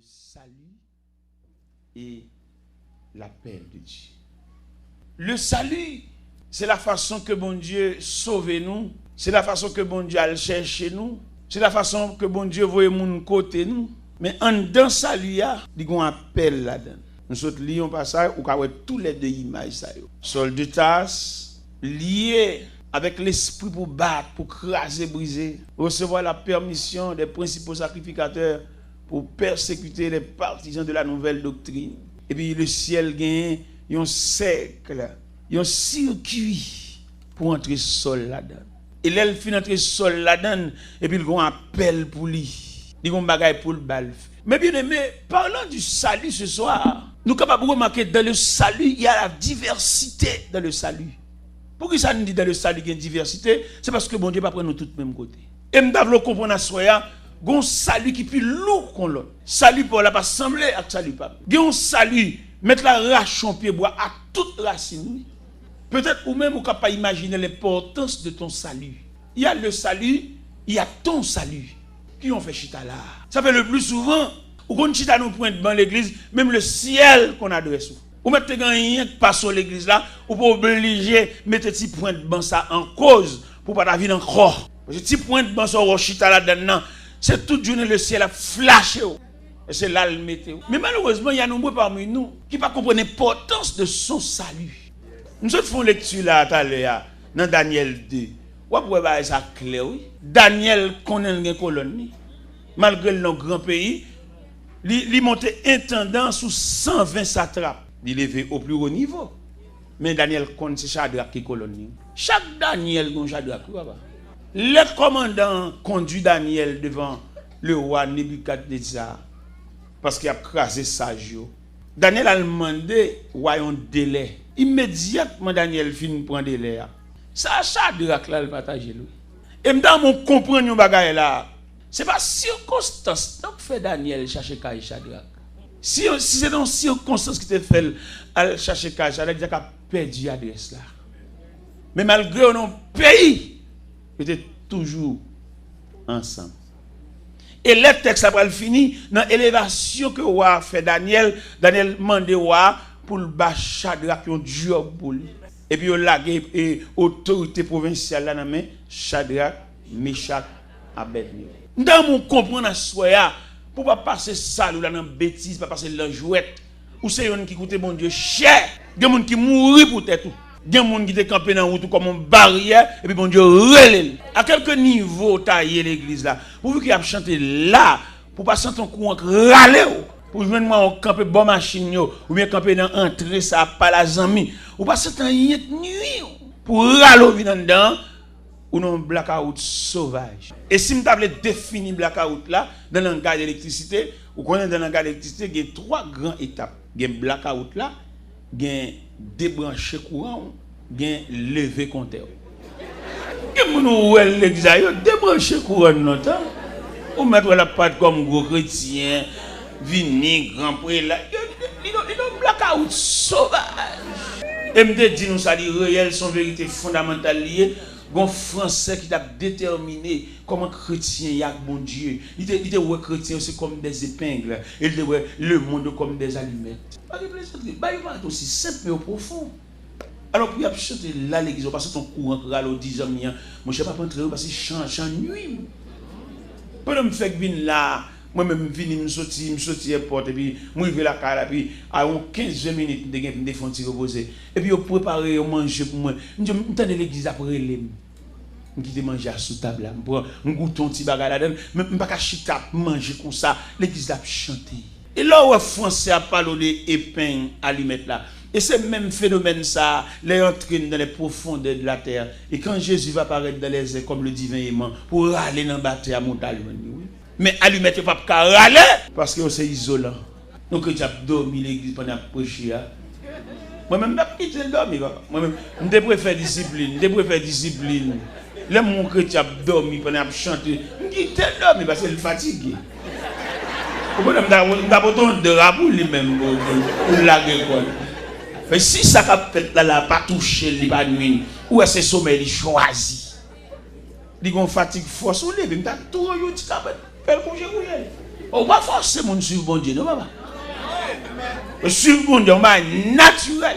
le salut et l'appel de Dieu. Le salut, c'est la façon que bon Dieu sauve nous, c'est la façon que bon Dieu a cherché nous, c'est la façon que bon Dieu voit mon côté nous. Mais en dans salut, il y a un appel là-dedans. Nous autres lisons passage où on tous les deux images ça yo. Sol de tasse lié avec l'esprit pour battre, pour craser, briser, recevoir la permission des principaux sacrificateurs pour persécuter les partisans de la nouvelle doctrine. Et puis le ciel gagne un cercle, un circuit pour entrer sol là-dedans. Et là, il finit entrer sol là-dedans, et puis il y a un appel pour lui. Il y a un bagage pour le bal. Mais bien aimé, parlant du salut ce soir, nous sommes capables de remarquer que dans le salut, il y a la diversité dans le salut. Pourquoi ça nous dit dans le salut qu'il y a une diversité? C'est parce que bon Dieu ne va pas prendre nous tous le même côté. Et nous devons comprendre à soi, il y a un salut qui est plus lourd qu'on l'autre. Salut pour la pas sembler à salut pas. Il y a un salut, mettre la rache en pied bois à toute racine. Peut-être ou même vous ne pouvez pas imaginer l'importance de ton salut. Il y a le salut, il y a ton salut. Qui ont fait chita là? Ça fait le plus souvent, ou qu'on chita nous pointe dans l'église, même le ciel qu'on adresse. Ou mettez rien qui passe sur l'église là, ou pas obligé mettre petit point de ban ça en cause pour pas vivre encore. Parce que petit point de ban sur chita là dedans, c'est toute journée le ciel a flashé. Et c'est là le météo. Mais malheureusement, il y a nombreux parmi nous qui ne comprennent pas l'importance de son salut. Nous autres faisons lecture là tout à l'heure dans Daniel 2. Vous pouvez ça clair, oui. Daniel connaît une colonne. Malgré le grand pays, il montait intendant sous 120 satrapes. Il est élevé au plus haut niveau. Mais Daniel connaît c'est Shadrach qui colonne. Chaque Daniel a un Shadrach. Le commandant conduit Daniel devant le roi Nebuchadnezzar parce qu'il a crasé sage. Daniel a demandé un délai. Immédiatement Daniel finit prendre délai. Ça Shadrach là le partage lui. Et m'dam on comprend yon bagay là. C'est pas circonstance donc fait Daniel chercher Kay Shadrach. Si c'est dans circonstance qui te fait aller chercher Kay Shadrach, il a perdu adresse là. Mais malgré nos pays était toujours ensemble. Et le texte après le fini dans l'élévation que roi fait Daniel mandé roi pour le bas Shadrach un job pour lui. Et puis il a lagué autorité provinciale là dans main Shadrach, Meshach, Abednego. Dans mon comprendre à soi pour pas passer ça là dans bêtise, pas passer dans jouette. Ou c'est yon qui coûte bon Dieu cher, des gens qui mourir pour tête tout. Des gens qui te campé dans route comme une barrière et puis bon Dieu relève. À quelque niveau tailler l'église là. Pour vous qui a chanté là pour pas sentir un courant râler. Pour joindre moi on camper bon machine yo ou bien camper dans entrée ça pas la zami ou pas sentir rien nuit pour râler dedans ou non blackout sauvage. Et si me table définir blackout là dans le langage d'électricité, ou connaît dans le langage d'électricité, il y a trois grandes étapes. Il y a blackout là, il y a débrancher courant, il y a lever compteur. Et mon l'église débrancher courant notre ou mettre la patte comme gros chrétien, vini grand prêtre là, il blackout sauvage. Et me dit nous ça dit réel son vérité fondamentale liée. Un Français qui a déterminé comment chrétien y a bon Dieu. Il était ouais chrétien c'est comme des épingles. Il était ouais le monde comme des allumettes. Il va aussi simple et profond. Alors pour y chanter là l'église parce que ton courant râle 10 ans moi je pas rentrer parce que chant nuit. Pendant me fait venir là moi même venir me sortir porte et puis moi arriver la carte puis à 15-20 minutes de défendre reposer et puis préparer manger pour moi m'entendre l'église après les qui manger sous table là pour un goûton petit bagage là même pas chita manger comme ça l'église a chanter et là où français a parlé épingle allumette là et c'est même phénomène ça les entraîne dans les profondeurs de la terre et quand Jésus va apparaître dans les airs comme le divin aimant pour aller dans bataille à montagne oui. Mais allumette pas râler parce que c'est isolant. Donc tu as dormi l'église pendant prêcher. Moi-même je n'ai pas dormi. Moi-même je préfère discipline. Là mon chrétien a dormi pendant chanter. Je dis dormi parce qu'il est fatigué. Comment on a besoin de drapeau lui-même pour laguer quoi. Mais si ça a fait là pas toucher les pas nuit ou est-ce sommeil il choisi. Il a une fatigue force ou lever, il a tout yo petit faire coucher. On va forcer mon suivre bon Dieu, non, papa. Suivre bon Dieu, on va naturel.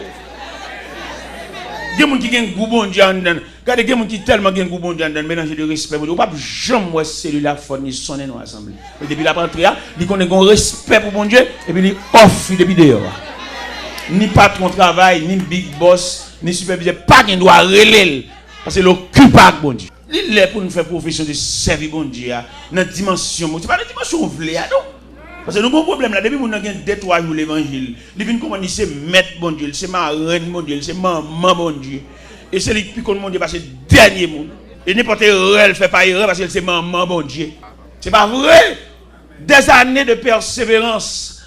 Il y a des gens qui ont un goût bon Dieu en dedans. Regardez, il y a des gens qui ont tellement un goût bon Dieu en dedans, mélanger de respect. On ne peut pas jamais voir cellule phone sonner dans l'assemblée. Depuis la rentrée, il connaît un respect pour bon Dieu et puis il offre depuis dehors. Ni patron travail, ni big boss, ni superviseur, pas qu'il doit relayer. Parce que l'occupe avec bon Dieu. Il est pour nous faire profession de servir bon Dieu dans la dimension. Ce n'est pas la dimension vlée, non? Parce que nous avons un problème là, depuis que nous avons détruit l'évangile, il vient comment c'est maître bon Dieu, c'est marraine bon Dieu, c'est maman bon Dieu. Et c'est lui qui compte mon Dieu parce que c'est le dernier monde. Et n'importe erreur, elle fait pas erreur parce que c'est maman bon Dieu. C'est pas vrai. Des années de persévérance,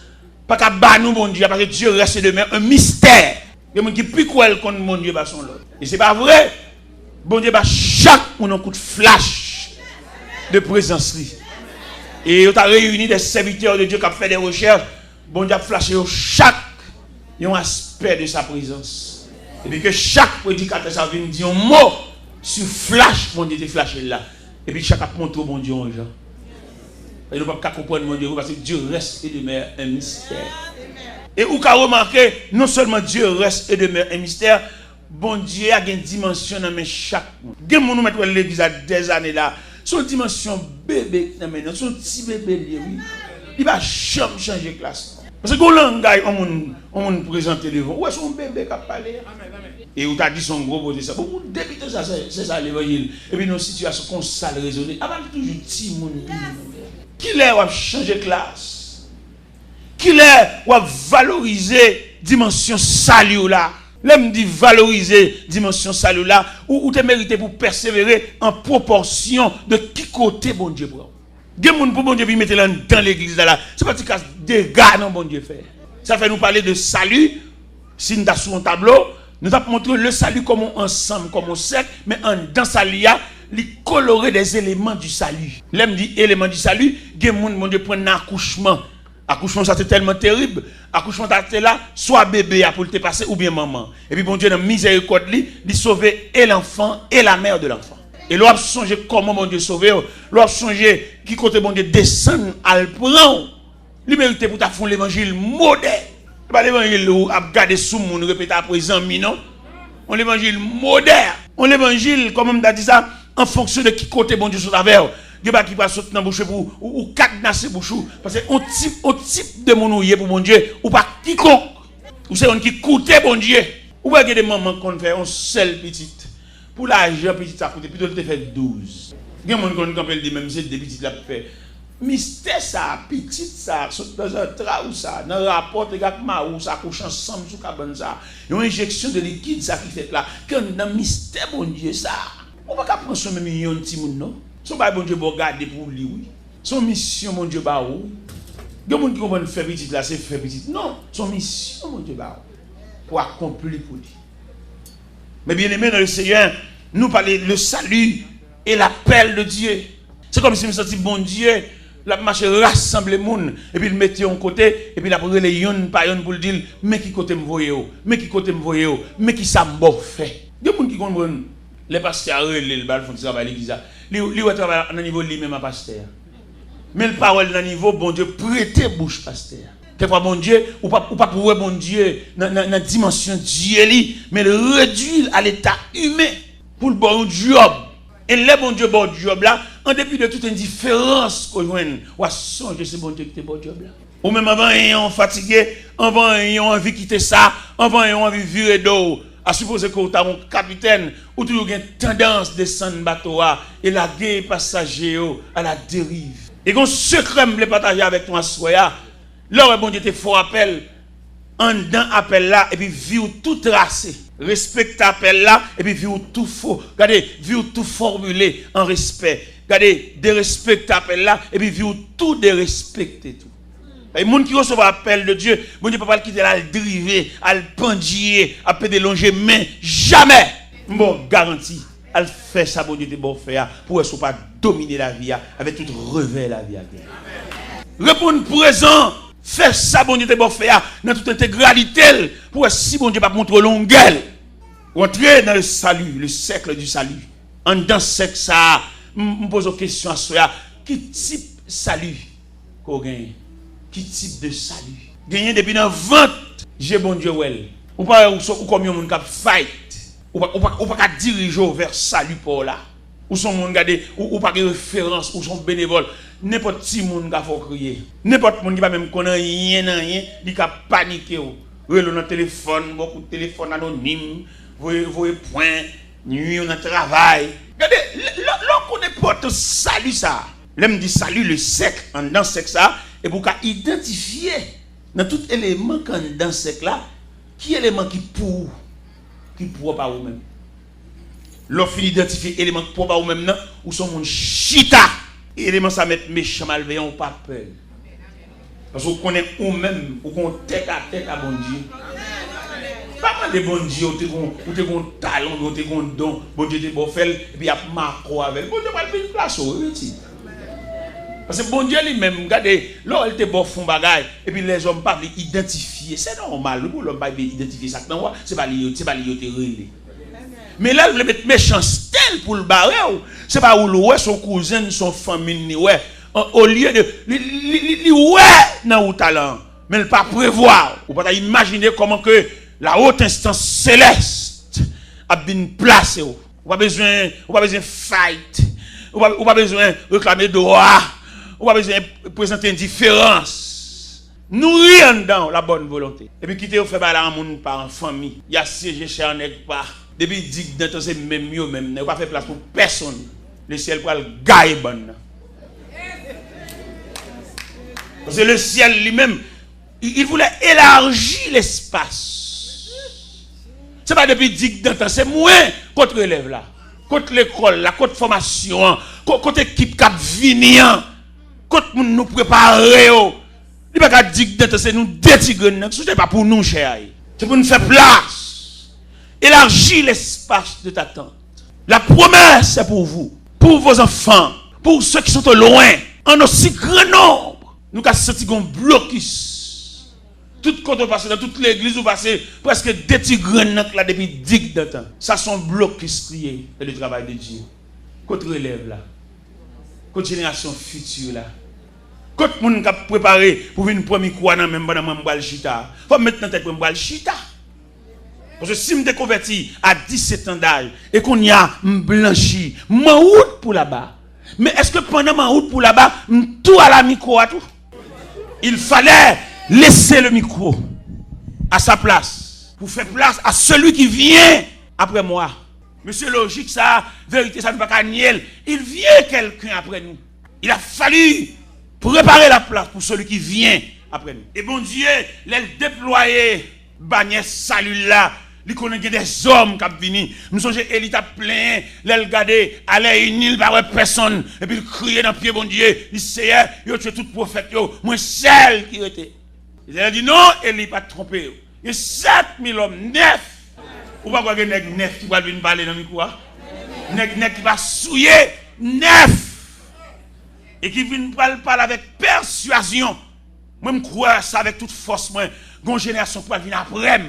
pas qu'à battre nous bon Dieu, parce que Dieu reste demain un mystère. Il y a des gens qui plus cruel contre mon Dieu, son lot. Et c'est pas vrai. Bon Dieu, chaque monde un coup de flash de présence. Et on a réuni des serviteurs de Dieu qui ont fait des recherches. Bon Dieu a flashé chaque aspect de sa présence. Et puis que chaque prédicateur ça vient dire un mot sur flash, bon Dieu te flashé là. Et puis chaque a montré bon Dieu aux gens. Et nous ne pouvons pas comprendre mon Dieu parce que Dieu reste et demeure un mystère. Et vous avez remarqué, non seulement Dieu reste et demeure un mystère, bon Dieu a une dimension dans chaque monde. Des gens nous mettent l'église à des années là. Son dimension bébé, son petit bébé, oui. Il va jamais changer de classe. Parce que quand langage, on présente devant, où est son bébé qui a parlé? Et où tu as dit son gros côté ça. Beaucoup de députés, c'est ça l'évangile. Et puis nos situations comme ça, le raisonner. Avant toujours petit monde. Qui est où changer de classe? Qui est où valoriser dimension salut là? L'aime dit valoriser dimension salut là, ou te mérité pour persévérer en proportion de qui côté bon Dieu prend. Des gens pour bon Dieu mettre dans l'église là, c'est pas que des gars non bon Dieu fait. Ça fait nous parler de salut. Si nous avons sur un tableau, nous avons montré le salut comme ensemble, comme on sait, mais dans salut il coloré des éléments du salut. L'aime dit éléments du salut, des gens bon Dieu prend un accouchement. Accouchement, ça c'est tellement terrible. Accouchement, c'est là, soit bébé pour te passer ou bien maman. Et puis, bon Dieu, dans la miséricorde, il sauver et l'enfant et la mère de l'enfant. Et l'on a songé comment bon Dieu sauver. L'on a songé qui côté bon Dieu descend à le prendre. Il mérite pour ta fond l'évangile moderne. Ce n'est pas l'évangile où a gardé sous mon répété à présent, non. On l'évangile moderne. On l'évangile, comme on a dit ça, en fonction de qui côté bon Dieu sur la verre. Dieu qui va sauter dans la bouche pour ou cadenasser bouche parce que on type de monouiller pour mon Dieu ou pas quiconque ou c'est on qui coûte bon Dieu ou pas que des mamans qu'on fait un seul petite pour l'argent petit ça coûte plutôt te fait 12. Il y a des gens qui appellent même c'est des petites là fait mystère ça petite ça dans un tra ou ça dans rapport avec ma ou ça couche ensemble sous cabane ça une injection de liquide ça qui fait là quand dans mystère bon Dieu ça on va pas prendre son même million de petit monde non. Son bail bon Dieu pour garder pour lui oui. Son mission mon Dieu ba ou. Des gens qui comprennent faire petit là c'est faire petit. Non, son mission mon Dieu ba ou pour accomplir pour lui. Mais bien aimé dans le Seigneur, nous parler le salut et l'appel de Dieu. C'est comme si nous sentions bon Dieu la marche rassemble les monde et puis le mettre en côté et puis la prendre les yon par yon pour le dire mais qui côté me voyez mais qui côté me voyez mais qui ça m'a fait. Des gens qui comprennent les pasteurs le bal font travail l'église. Li travaille à niveau lui-même à pasteur. Mais le parole dans niveau bon Dieu prêter bouche pasteur. Quelquefois bon Dieu ou pas pour bon Dieu dans dimension Dieu li mais le réduire à l'état humain pour le bon job. Et le bon Dieu bon job là en dépit de toute indifférence qu'on joine ou à songer c'est bon Dieu qui te bon job là. Ou même avant ayant fatigué, avant ayant envie quitter ça, avant ayant envie virer d'eau. À supposer que tu as un capitaine ou tu as une tendance de descendre bateau et la guerre passager à la dérive. Et qu'on secret me partager avec toi soya. Là bon Dieu te faut appel en dedans appel là et puis vivre tout tracé. Respecte appel là et puis vivre tout faux. Regardez, vivre tout formulé en respect. Regardez, de respecter appel là et puis vivre tout de respecter tout. Les gens qui reçoivent l'appel de Dieu, bon Dieu ne peut pas quitter à le driver, à le pendier, à le délonger main. Jamais. Bon, garantie. À le faire ça, bon Dieu, bon faire pour ne pas dominer la vie avec tout revers la vie. Répondre présent. Faire ça, bon Dieu, bon faire dans toute intégralité pour si bon Dieu pas montrer longueur. Entrer dans le salut, le cercle du salut. En dans ce cercle, ça, me pose une question à soi. Quel type salut qu'on gagne. Qui type de salut? Gagner depuis dans vente, j'ai bon Dieu well. Ou pas ou combien de monde qui fight. Ou pas diriger vers salut pour là. Ou son monde garder ou pas de référence ou son bénévole. N'importe qui monde qui faut crier. N'importe monde qui pas même connaître rien, il ka paniquer ou. Relou dans téléphone, beaucoup de téléphones anonymes, voyez point, nuit on travail. Regardez, l'on connaît pas tout salut ça. L'aime dit salut le sec en dans sec ça et pour identifier dans tout élément quand dans sec là, qui élément qui pour pas ou même. L'offre identifier élément qui pour pas ou même non ou son monde chita. Élément ça mettre méchant malveillant ou pas peur. Parce qu'on connaît ou même ou qu'on tête à bon Dieu. Pas mal de bon Dieu ou te gon talent ou te gon don, bon Dieu te bon fait et puis a marco avec. Bon Dieu pas une place au parce que bon Dieu lui-même, regardez, là il te bon fond bagaille et puis les hommes pas identifier, c'est normal, pour l'homme pas identifier ça non, c'est pas lié te relé. Mais là il mettre méchanceté pour le barrer, c'est pas où ouais son cousin, son famille ouais, au lieu de ouais dans ou talent, mais il pas prévoir, ou pas imaginer comment que la haute instance céleste a bien placé ou pas besoin fight, ou pas besoin réclamer droit. On va besoin de présenter une différence. Nous rien dans la bonne volonté. Et puis quitter au fait bailler en monde par en famille. Il y a siégé chez un nèg pas. Depuis dit que c'est même mieux même, ne pas faire place pour personne. Le ciel pour le gailler bonne. Parce que le ciel lui-même il voulait élargir l'espace. C'est pas depuis dit que c'est moins contre élève là. Contre l'école, la contre formation, contre équipe cap venir. Quand nous préparer, il ne pas dire que c'est nous détigrer, ce n'est pas pour nous, cher. C'est pour nous faire place. Élargir l'espace de t'attente. La promesse, c'est pour vous, pour vos enfants, pour ceux qui sont au loin, en aussi grand nombre. Nous avons senti un blocus. Tout côté passé, dans toute l'église, vous passez presque détigrer là depuis 10 ans. Ça, sont blocus liés dans le travail de Dieu. Contre élève là. Côté génération future là. Côté monde qui a préparé pour une première quoi dans même dans m'bal chita. Faut mettre dans tête pour m'bal chita. Parce que si me converti à 17 ans d'âge et qu'on y a blanchi, ma route pour là-bas. Mais est-ce que pendant ma route pour là-bas, tout à la micro à tout? Il fallait laisser le micro à sa place pour faire place à celui qui vient après moi. Monsieur logique, ça, vérité, ça ne va pas nier. Il vient quelqu'un après nous. Il a fallu préparer la place pour celui qui vient après nous. Et bon Dieu, les déployer, bannière salut là, il connaît des hommes qui viennent venir. Nous sommes Élie a plein, les regarder, aller une île par personne, et puis il crier dans le pied, bon Dieu, il sait, il a tué tout prophète, moi seul qui était. Il a dit non, Élie pas trompé. Il y a 7000 hommes, 9. Ou pas quoi nèg neuf qui va venir parler dans le micro. Nèg qui va souiller 9. Et qui vient parler avec persuasion. Moi je crois ça avec toute force moi. Gon génération qui va venir après.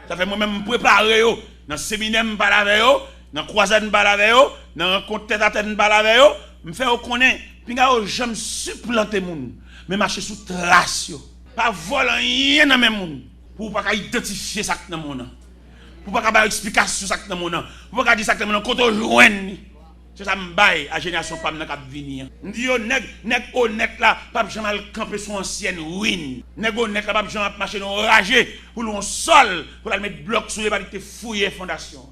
Ça fait moi même me préparer yo dans séminaire me parler avec yo, dans croisade me parler avec yo, dans rencontre tête à tête me parler avec yo, me faire connaître puis ga j'aime supplanter moun, mais marcher sous trace yo. Pas voler rien dans même moun pour pas identifier ça dans mon nom. Pour pas avoir explication ça dans mon nom. Pour pas dire ça dans mon nom quand on joindre. C'est ça me bail à génération femme n'a qu'à venir. On dit yo nèg honnête là, pas jamais camper son ancienne ruine. Nèg honnête là pas jamais marcher dans ragé pour le sol pour la mettre bloc sur les pas te fouiller fondation.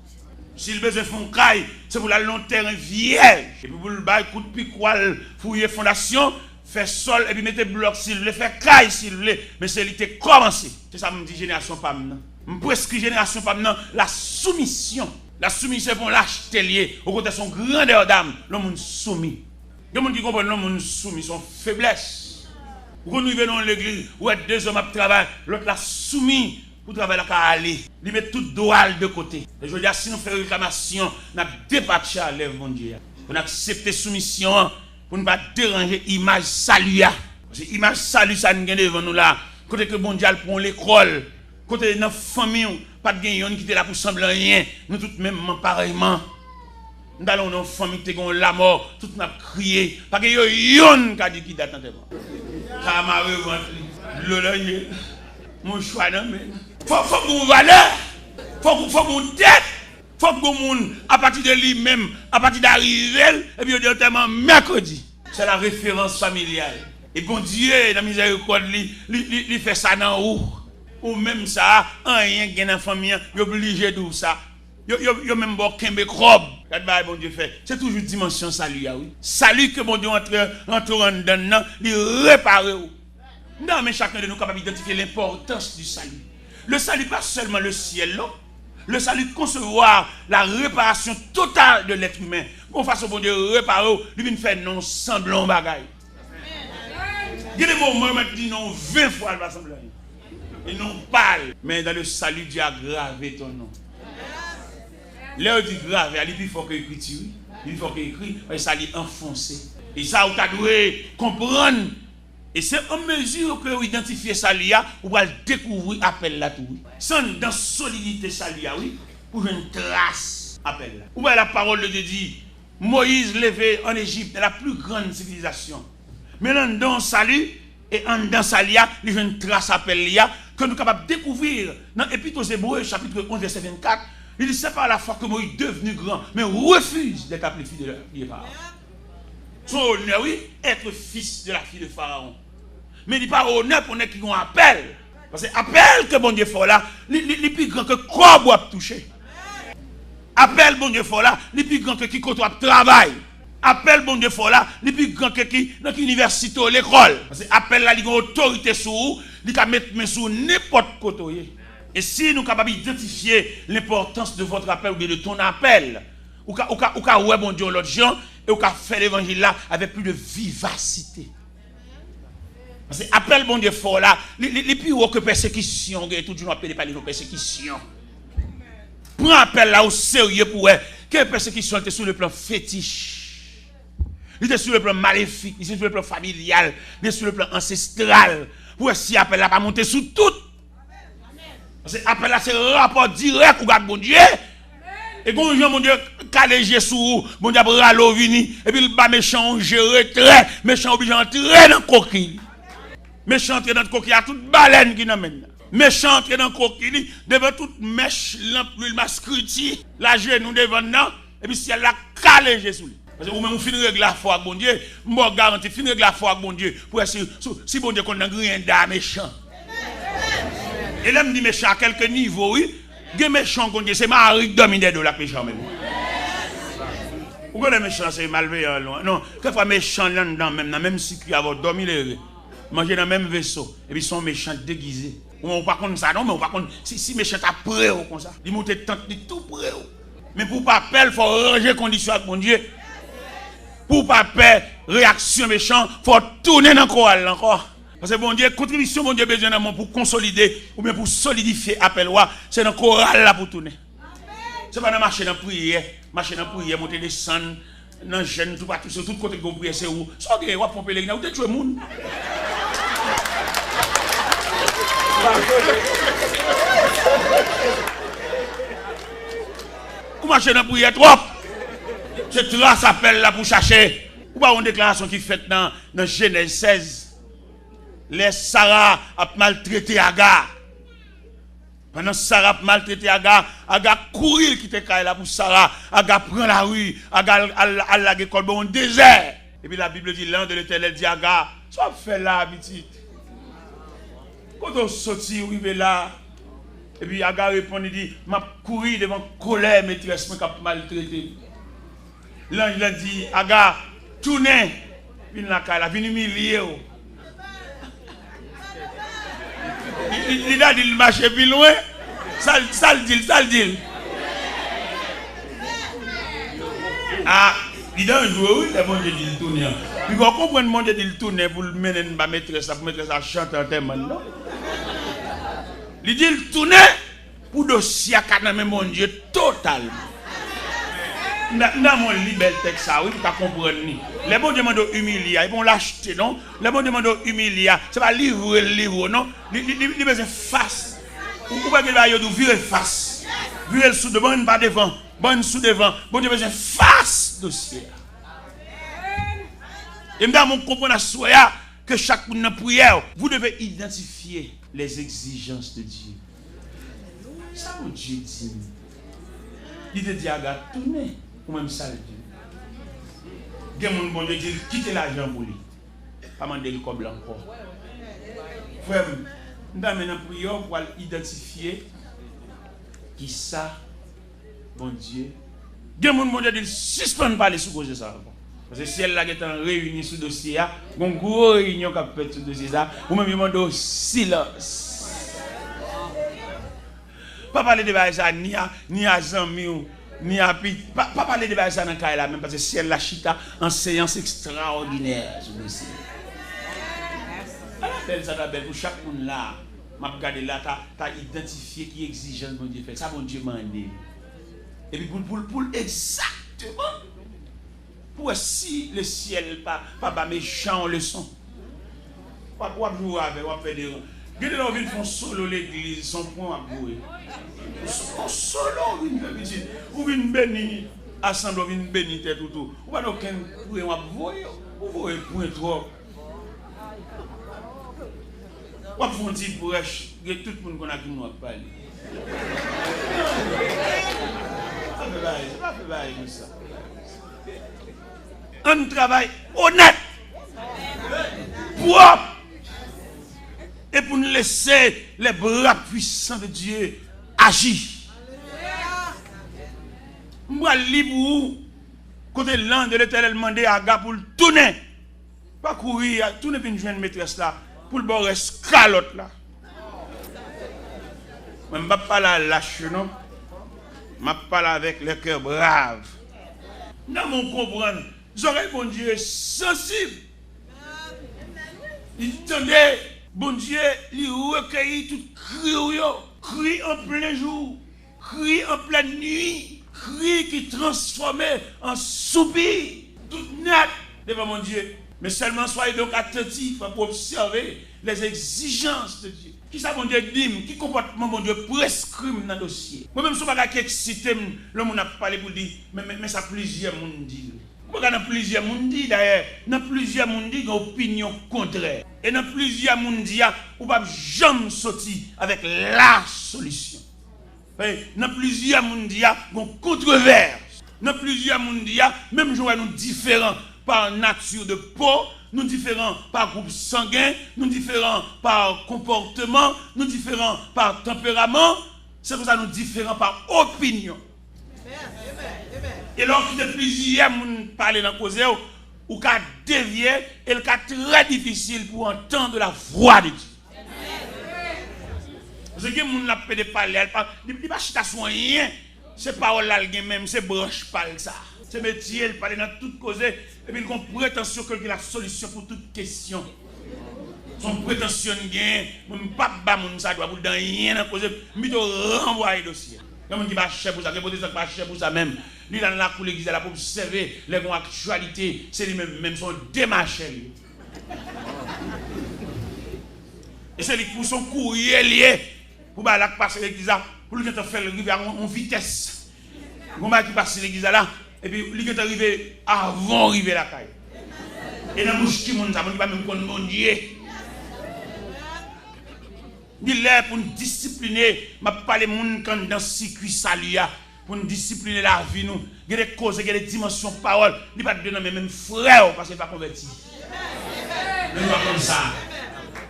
S'il besoin fond caille, c'est pour la long terrain vierge et puis pour le bail coup de piquoil fouiller fondation, faire sol et puis mettre bloc s'il veut faire caille s'il veut, mais c'est l'été commencer. C'est ça me dit génération femme. Me prescrit génération femme la soumission. La soumission pour l'acheter lié au côté de son grandeur d'âme, l'homme soumis. Les gens qui comprennent l'homme soumis, son faiblesse. Quand nous venons dans l'église, où est deux hommes à travailler, l'autre l'a soumis pour travailler la aller. Il met tout droit de côté. Et je dis, si nous faisons réclamation, nous avons débattu à l'œuvre, mon Dieu. Pour accepter soumission, pour ne pas déranger l'image salut. Parce que l'image salut, ça nous gagne devant nous là. Côté que mon Dieu prend l'école, côté de notre famille, pas de gagnant qui était là pour sembler rien. Nous tous même pareillement. Nous allons dans une famille qui a la mort, tout n'a crié. Parce que yon qui a dit qui date dans Ça m'a revendu. L'eau là, mon choix, non, mais. Faut qu'on valeur. Faut qu'on tête. Faut qu'on monde, à partir de lui-même, à partir d'arriver, et puis directement mercredi. C'est la référence familiale. Et bon Dieu, dans la miséricorde, il fait ça dans où? Ou même ça, rien qui est dans la famille, il est obligé de ça. Il a même bon kembe krob. Qu'est-ce bon Dieu fait? C'est toujours dimension salut, oui. Salut que bon Dieu entre en dedans, il répare. Non, mais chacun de nous est capable d'identifier l'importance du salut. Le salut, pas seulement le ciel, là. Le salut, concevoir la réparation totale de l'être humain. Bon, façon bon Dieu réparer, lui vient faire non semblant bagaille. Il y a des moments où il dit non 20 fois elle va sembler. Et non parle. Mais dans le salut, Dieu a gravé ton nom. Là, il dit gravé, il faut qu'il écrit. Il faut qu'il écrit, et ça lui enfoncé. Et ça, vous devez comprendre. Et c'est en mesure que vous identifiez ça, vous allez découvrir l'appel là tout. Sans dans solidité ça, oui, pour une trace appel là. Vous voyez la parole de Dieu dit, Moïse levé en Égypte, la plus grande civilisation. Maintenant, dans salut, et en dans ça, il y a une trace appel que nous sommes capables de découvrir dans l'Épître aux Hébreux, chapitre 11, verset 24. Il dit, c'est pas la fois que Moïse est devenu grand, mais refuse d'être appelé fils de Pharaon. Son honneur, oui, être fils de la fille de Pharaon. Mais il n'est pas honneur pour nous qui ont appel. Parce que appel que bon Dieu fait là, il est plus grand que quoi doit toucher. Appel bon Dieu fait là, il est plus grand que qui côtoie travail. Appel bon Dieu fait là, il est plus grand que qui dans l'université ou l'école. Parce que appel là, il a une autorité sur vous, il peut mettre sur n'importe côté. Et si nous sommes capables d'identifier l'importance de votre appel ou de ton appel, ou qu'à ouais bon Dieu l'autre gens, et ou qu'à faire l'évangile là avec plus de vivacité. Parce que appel bon Dieu fort là, les plus haut que persécution, tout le monde appelle par les persécutions. Prends appel là au sérieux pour que persécution était sur le plan fétiche. Il était sur le plan maléfique, il était sur le plan familial, il était sur le plan ancestral. Pour si appel là pas monter sous tout. Parce que appel là c'est un rapport direct au bon Dieu. Et quand mon Dieu calégé sous mon Dieu bralo vini et puis le bas méchant gérer très méchant obligé entrer dans coquille. Méchant entrer dans coquille, il y a toute baleine qui n'amène. Méchant entrer dans coquille, devant toute mèche l'huile mascruti, la genou devant non et puis si elle a calégé sous lui. Parce que vous même finir règle la foi avec bon Dieu, moi garantis finir règle la foi avec bon Dieu pour si bon Dieu qu'on a rien d'à méchant. Et là me dit méchant à quelques niveaux oui. Les méchants, c'est Marie qui domine de la méchant même. Pourquoi les méchants, c'est malveillant loin? Non, quelquefois méchants là-dedans, même dans le même cycle, ils vont dormir, manger dans le même vaisseau, et puis ils sont méchants déguisés. On ne pas contre ça, non, mais on pas contre. Si méchants sont prêts comme ça, ils montent tente tout prêts. Mais pour pas perdre, il faut ranger les conditions avec mon Dieu. Pour pas perdre, réaction méchant, il faut tourner dans le chorale encore. Parce que bon Dieu, contribution, bon Dieu, besoin d'un pour consolider ou bien pour solidifier appel, c'est dans le choral là pour tourner. Ce n'est pas dans marcher dans la prière, monter des sons, dans le jeûne, tout partout, sur tout côté de la prière, c'est où? Ça, on va pomper les gens, vous êtes tué le monde. Vous marchez dans la prière trop. C'est trace appel là pour chercher. Ou pas une déclaration qui est faite dans Genèse 16. Les Sarah a maltraité Agar. Pendant Sarah a maltraité Agar, Agar courir qui était là pour Sarah. Agar prend la rue, Agar a la l'école dans un désert. Et puis la Bible dit, l'un de l'Éternel dit Agar, ça fait là, petite. Quand on sortit, on arrive là. Et puis Agar répond, il dit, m'a couru devant colère maîtresse qui a maltraité. Là, il a dit, Agar, tournez. Il a venu humilier. Il a dit il marche plus loin. Ça le dit. Ah, il a un jour, oui, le monde dit il tourne. Puis on comprend le monde dit il tourne pour le mener ma maîtresse, pour maîtresse à chanter en thème. Il dit il tourne pour dossier à mon Dieu totalement. Dans mon libel texte, oui, pour comprendre. Les bons demandent humilier, ils vont l'acheter, non? Les bons demandent humilier, c'est pas livrer le livre, non? Ils besoin face. Ou pas qu'il va y avoir virer face. Virer sous devant, pas devant. Bonne sous devant. Bon Dieu besoin face dossier. Et maintenant, mon comprendre à soya, que chaque monde dans la prière, vous devez identifier les exigences de Dieu. Ça, mon Dieu dit. Il te dit, regarde, tournez, ou même ça le dit. Il y a mon bon Dieu dit, quittez l'argent pour lui. Pas demander le comme encore. Frère, nous avons maintenant prière pour identifier qui ça, bon Dieu. Il y a mon bon Dieu dit, suspend parler sur cause de ça. Parce que si elle est réunie sur le dossier, il y a une grosse réunion qui a fait sur le dossier, ou même il demande silence. Pas parler de ça ni à Zami, ni à Pit. Pas parler de ça dans le cas là, même parce que si elle la chita en séance extraordinaire sur le dossier. Belle ça belle pour chaque monde là. M'a regardé là, tu as identifié qui exigence mon Dieu fait. Ça mon Dieu m'a demandé. Et puis pour exactement. Pour si le ciel pas méchant leçon. Pas jouer avec, on fait des. Regardez là, on vient faire solo l'église, son point à jouer. Solo, on vient bénir, assemble, on vient bénir tout. On va donc pour on va voir, on va point trop. On va faire un petit brèche, tout le monde qu'on a qui nous parler. Ça fait bail comme ça. Un travail honnête, propre, et pour nous laisser les bras puissants de Dieu agir. Moi, libre, côté l'an de l'Éternel demandé à Aga pour le tourner, pas courir, tourner pour une jeune maîtresse là, pour le bord escalote là. Je ne vais pas parler lâche, non? Je vais parler avec le cœur brave. Non, mon comprendre. J'aurais bon Dieu sensible. Il tenait, bon Dieu, il recueillit tout cri en plein jour, cri en pleine nuit, cri qui transformait en soupir, tout net devant mon Dieu. Mais seulement soyez donc attentifs pour observer les exigences de Dieu. Qui ça, mon Dieu, dit, qui comportement, mon Dieu, prescrit dans le dossier. Moi-même, je ne sais pas qui excite, le monde a parlé pour dire, mais ça plusieurs monde dit. Dans plusieurs monde dit d'ailleurs, dans plusieurs monde dit, il y a une opinion contraire. Et dans plusieurs monde dit, on ne peut jamais sortir avec la solution. Dans plusieurs monde dit, il y a une controverse. Dans plusieurs monde dit, même si nous différents par nature de peau, nous différents par groupe sanguin, nous différents par comportement, nous différents par tempérament, c'est pour ça que nous différents par opinion. Et lorsque plusieurs personnes parlent dans le cause, ou qu'à dévier, et le cas très difficile pour entendre la voix de Dieu. Parce que les gens qui ont parlé, ils ne parlent pas de rien. C'est parole là, même, c'est branche parle ça. C'est métier, il parle dans toute cause, et puis ils ont prétention que la solution pour toute question. Son prétention gain, mon papa mon ça doit vous dans rien dans cause, mais de renvoyer le dossier. Il y a des gens qui va cher pour ça, qui va cher pour ça même. Lui dans la cour l'église là pour observer les bonnes actualités, c'est lui même son démarché. Et c'est lui pour son courrier lié pour la passer l'église là, pour lui faire arriver en vitesse. Comment qui passe l'église là et puis lui est arrivé avant arriver la caille. Et dans bouche qui monde ça, on pas même connaître mon Dieu. Il est pour nous discipliner, m'a parlé moun quand dans circuit salut pour nous discipliner la vie nous, il y a des causes, il y a des dimensions de parole, il pas donner même frère parce qu'il pas converti. Ne pas comme ça.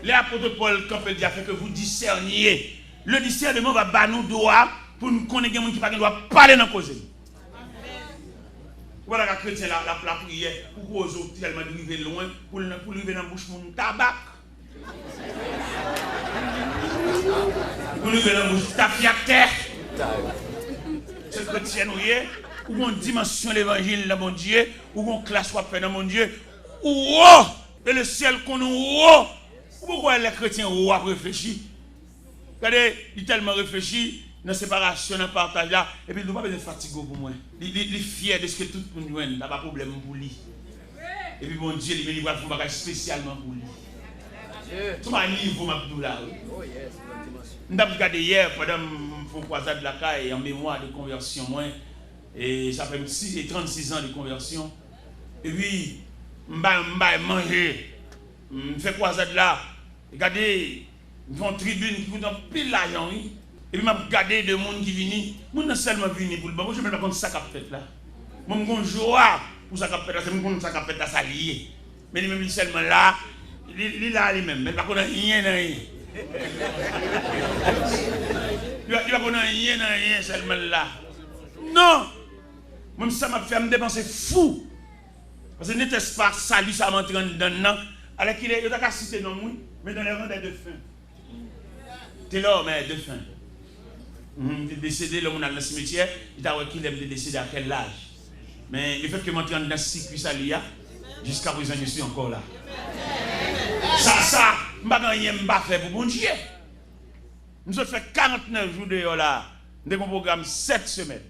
L'apôtre Paul quand il dit fait que vous discerniez. Le discernement va ba nous droit pour nous connaître gens qui pas doit parler dans cause. Voilà la chrétien la prière pour cause tellement arriver loin pour arriver dans bouche mon tabac. Pour arriver dans bouche tapiater. C'est chrétien ou une dimension de l'évangile dans mon Dieu, ou une classe soit fait dans mon Dieu, ou et le ciel qu'on a pourquoi les chrétiens ont réfléchi? Regardez, il est tellement réfléchi dans la séparation, dans le partage là, et puis il ne doit pas être fatigué pour moi. Il est fier de ce que tout le monde joue, il n'a pas de problème pour lui. Et puis mon Dieu, il va faire un bagage spécialement pour lui. C'est un niveau, Mabdoula. Nous avons regardé hier, pendant mon croisade de la caille, en mémoire de conversion, moi, et ça fait 36 ans de conversion. Et puis, je vais manger Je fais croisade là. Regardez, ils font tribune qui coûte un pile l'argent. Et puis, je regarde des gens qui viennent. Je ne seulement venir pour le bon. Je ne sais pas ça qu'a fait là. Je me joie pour ça qu'a fait là. C'est mon ça qu'a fait là, ça lié. Mais lui-même, seulement là, il est là lui-même. Mais il ne connaît rien dans rien. Il ne connaît rien dans rien seulement là. Non! Même ça m'a fait me dépenser fou. Parce que n'était-ce pas salut, ça m'entraîne dedans. Alors qu'il est, il a cité non, mais dans les rangs des défunts. T'es là, mais défunt. Il est décédé, là, on a dans le cimetière, il a dit qu'il aime décéder à quel âge. Mais le fait que je m'entraîne dans ce circuit, ça lui a, jusqu'à présent, je suis encore là. Ça, je ne vais pas faire pour bon Dieu. Nous avons fait 49 jours de là, de mon programme 7 semaines.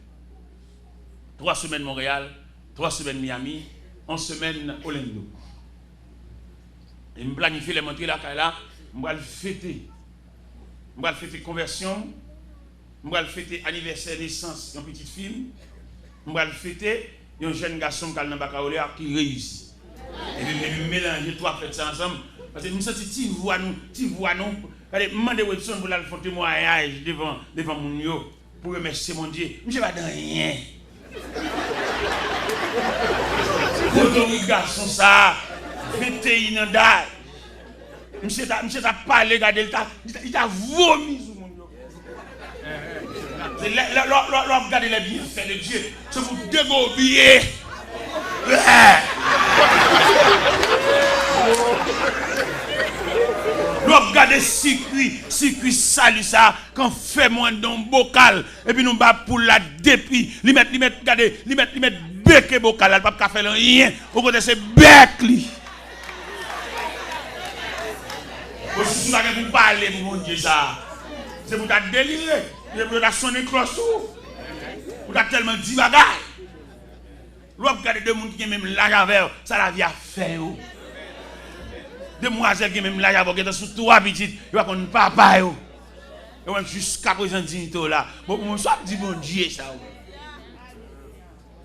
3 semaines Montréal, 3 semaines Miami, 11 semaines Orlando. Et je planifie les montrer là, je vais le fêter. Je vais le fêter conversion, je vais le fêter anniversaire naissance d'un petit film, je vais le fêter un jeune garçon qui a dans Baccalauréat qui réussit. Et puis je mélanger trois fêtes ensemble. Parce que nous sommes petits voix nous. Allez, demandez Wilson pour faire témoignage devant mon yo pour remercier mon Dieu. Je ne sais pas dans rien. Pour garçon ça, 21 ans d'âge. Monsieur t'a parlé, regardez, il t'a vomi sur mon yo. Regardez les bienfaits de Dieu. C'est pour dégobiller. Nous regardons circuit salut ça, quand fait moins dans bocal, et puis nous bat pour la depuis, li mettre bec bocal, elle pas faire rien, au côté c'est bec li. Aussi ça que vous parlez pour mon Dieu ça. C'est pour ta délirer, c'est pour ta sonner cloche. Pour ta tellement dit bagaille. L'on regarde deux gens qui ont même l'âge avec ça la vie a fait. Demoiselles qui ont même l'âge avec sous trois petites, ils vont connaître papa. Ils vont jusqu'à présent dignité là. Bon, mon soir dit bon Dieu ça.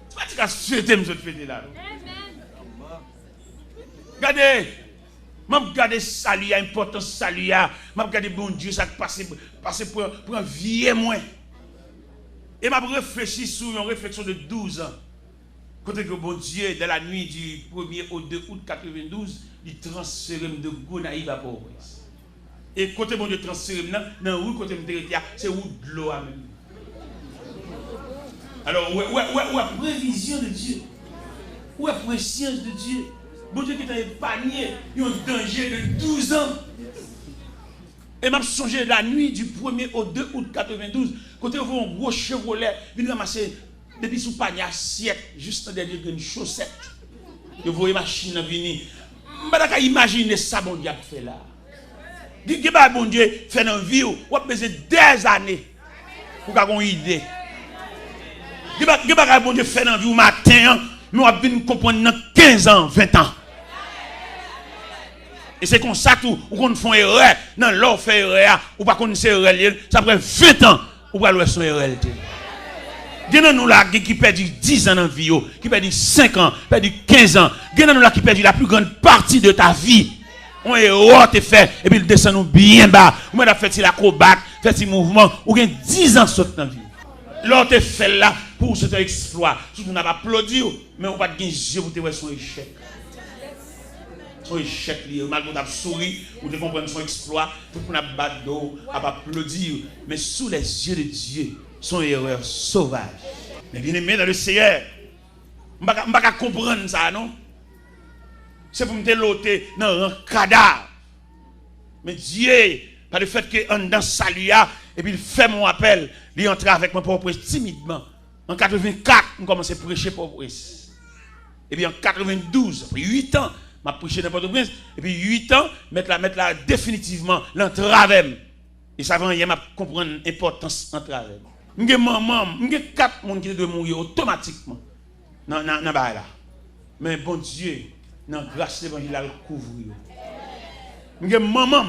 C'est pas que ça fêter me fêter là. Regardez, je regarde salut, importance salut, je regarde bon Dieu ça passe pour un vieux moins. Et je réfléchi sur une réflexion de 12 ans. Côté que bon Dieu, dans la nuit du 1er au 2 août 92, il transfère de Gonaïve à Port-au-Prince. Et côté bon Dieu transfère dans rue côté c'est où de l'eau même. Alors, où est prévision de Dieu? Où est préscience de Dieu? Bon Dieu qui t'a épargné, il y a un danger de 12 ans. Et m'a songé la nuit du 1er au 2 août 92, côté où un gros Chevrolet, il ramasser depuis sous panier assiette, juste derrière une chaussette. Vous voyez machine venir. Je ne peux pas imaginer ça, bon Dieu, fait là. Dis que bon Dieu fait dans la vie, vous avez besoin des années pour avoir une idée. Dis que bon Dieu fait dans la vie, matin, mais vous avez comprendre dans 15 ans, 20 ans. Et c'est comme ça tout, vous faites erreur, dans l'or fait erreur, ou pas connaître erreur, ça prend 20 ans, ou pas le son erreur. Gen nous là qui perdu 10 ans dans vie, qui perdu 5 ans, perdu 15 ans. Gen nous là qui perdu la plus grande partie de ta vie. On est erreur te fait et puis il descend nous bien bas. Ou même fait l'acrobate, fait ce mouvement, ou gen 10 ans saute dans vie. L'autre te fait là pour cet exploit. Surtout n'a pas applaudi, mais on pas de jeu pour te voir son échec. Son échec lié, malgré qu'on a souri, ou te comprendre son exploit, tout qu'on a battu d'eau, a pas applaudir, mais sous les yeux de Dieu. Son erreur sauvage. Mais bien aimé dans le Seigneur, je ne peux pas comprendre ça, non? C'est pour me déloter dans un cadavre. Mais Dieu, par le fait qu'on dans salut, et puis il fait mon appel, il entre avec mon propre timidement. En 84, je commence à prêcher Port-au-Prince. Et puis en 92, après 8 ans, je prêché dans Port-au-Prince. Et puis 8 ans, mettre là définitivement l'entrave. Et ça va y comprendre l'importance d'entrave. M'ge maman, m'ge 4 monde qui doivent mourir automatiquement. Non là. Mais bon Dieu, dans grâce l'évangile a couvrir. M'ge maman,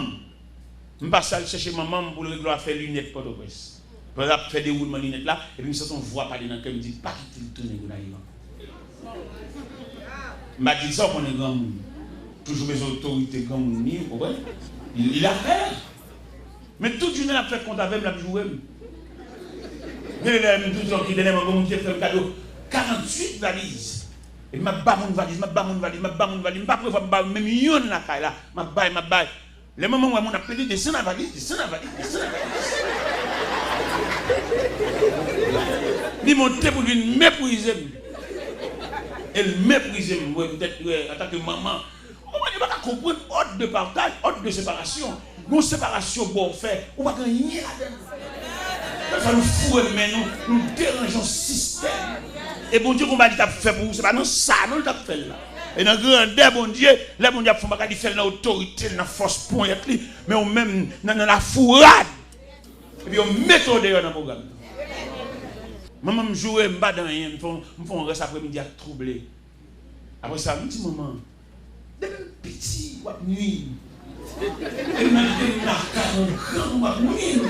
m'passe aller chercher maman pour le régler faire lunettes pour Port-au-Prince. Pour faire des roulements lunettes là et puis ça on voit parler dans cœur me dit pas quitter le tourner Gonaïve. M'a dit ça qu'on est grand monde. toujours mes autorités comme nous, ouais. Il a fait. Mais toute journée, a fait compte avec la jouer. Il a toujours qui donnait mon cadeau 48 valises. Et m'a bas mon valise, m'a bas mon valise, m'a bas mon valise, m'a pas prévoir même yon la caille là, m'a bail. Les moments où on a pris descend la valise, descend la valise. Il montait pour lui mépriser. Elle méprise moi peut-être en tant que maman. Comment il va comprendre ordre de partage, ordre de séparation. Une séparation bon fait, on va gagner là-dedans. Ça nous fout mais nous dérangeons le système. Et bon Dieu, qu'on va dire fait pour vous, c'est pas non ça, nous t'a fait là. Et dans grandeur, bon Dieu, là bon Dieu, faut pas dire faire dans l'autorité, dans la force pour y être, mais on même dans la fourrade. Et puis on met au dehors dans le programme. Maman me jouait, me bat dans rien, me font un reste après-midi à troubler. Après ça, me dit maman, petit, ou nuit. Et m'a dit grand, ou nuit.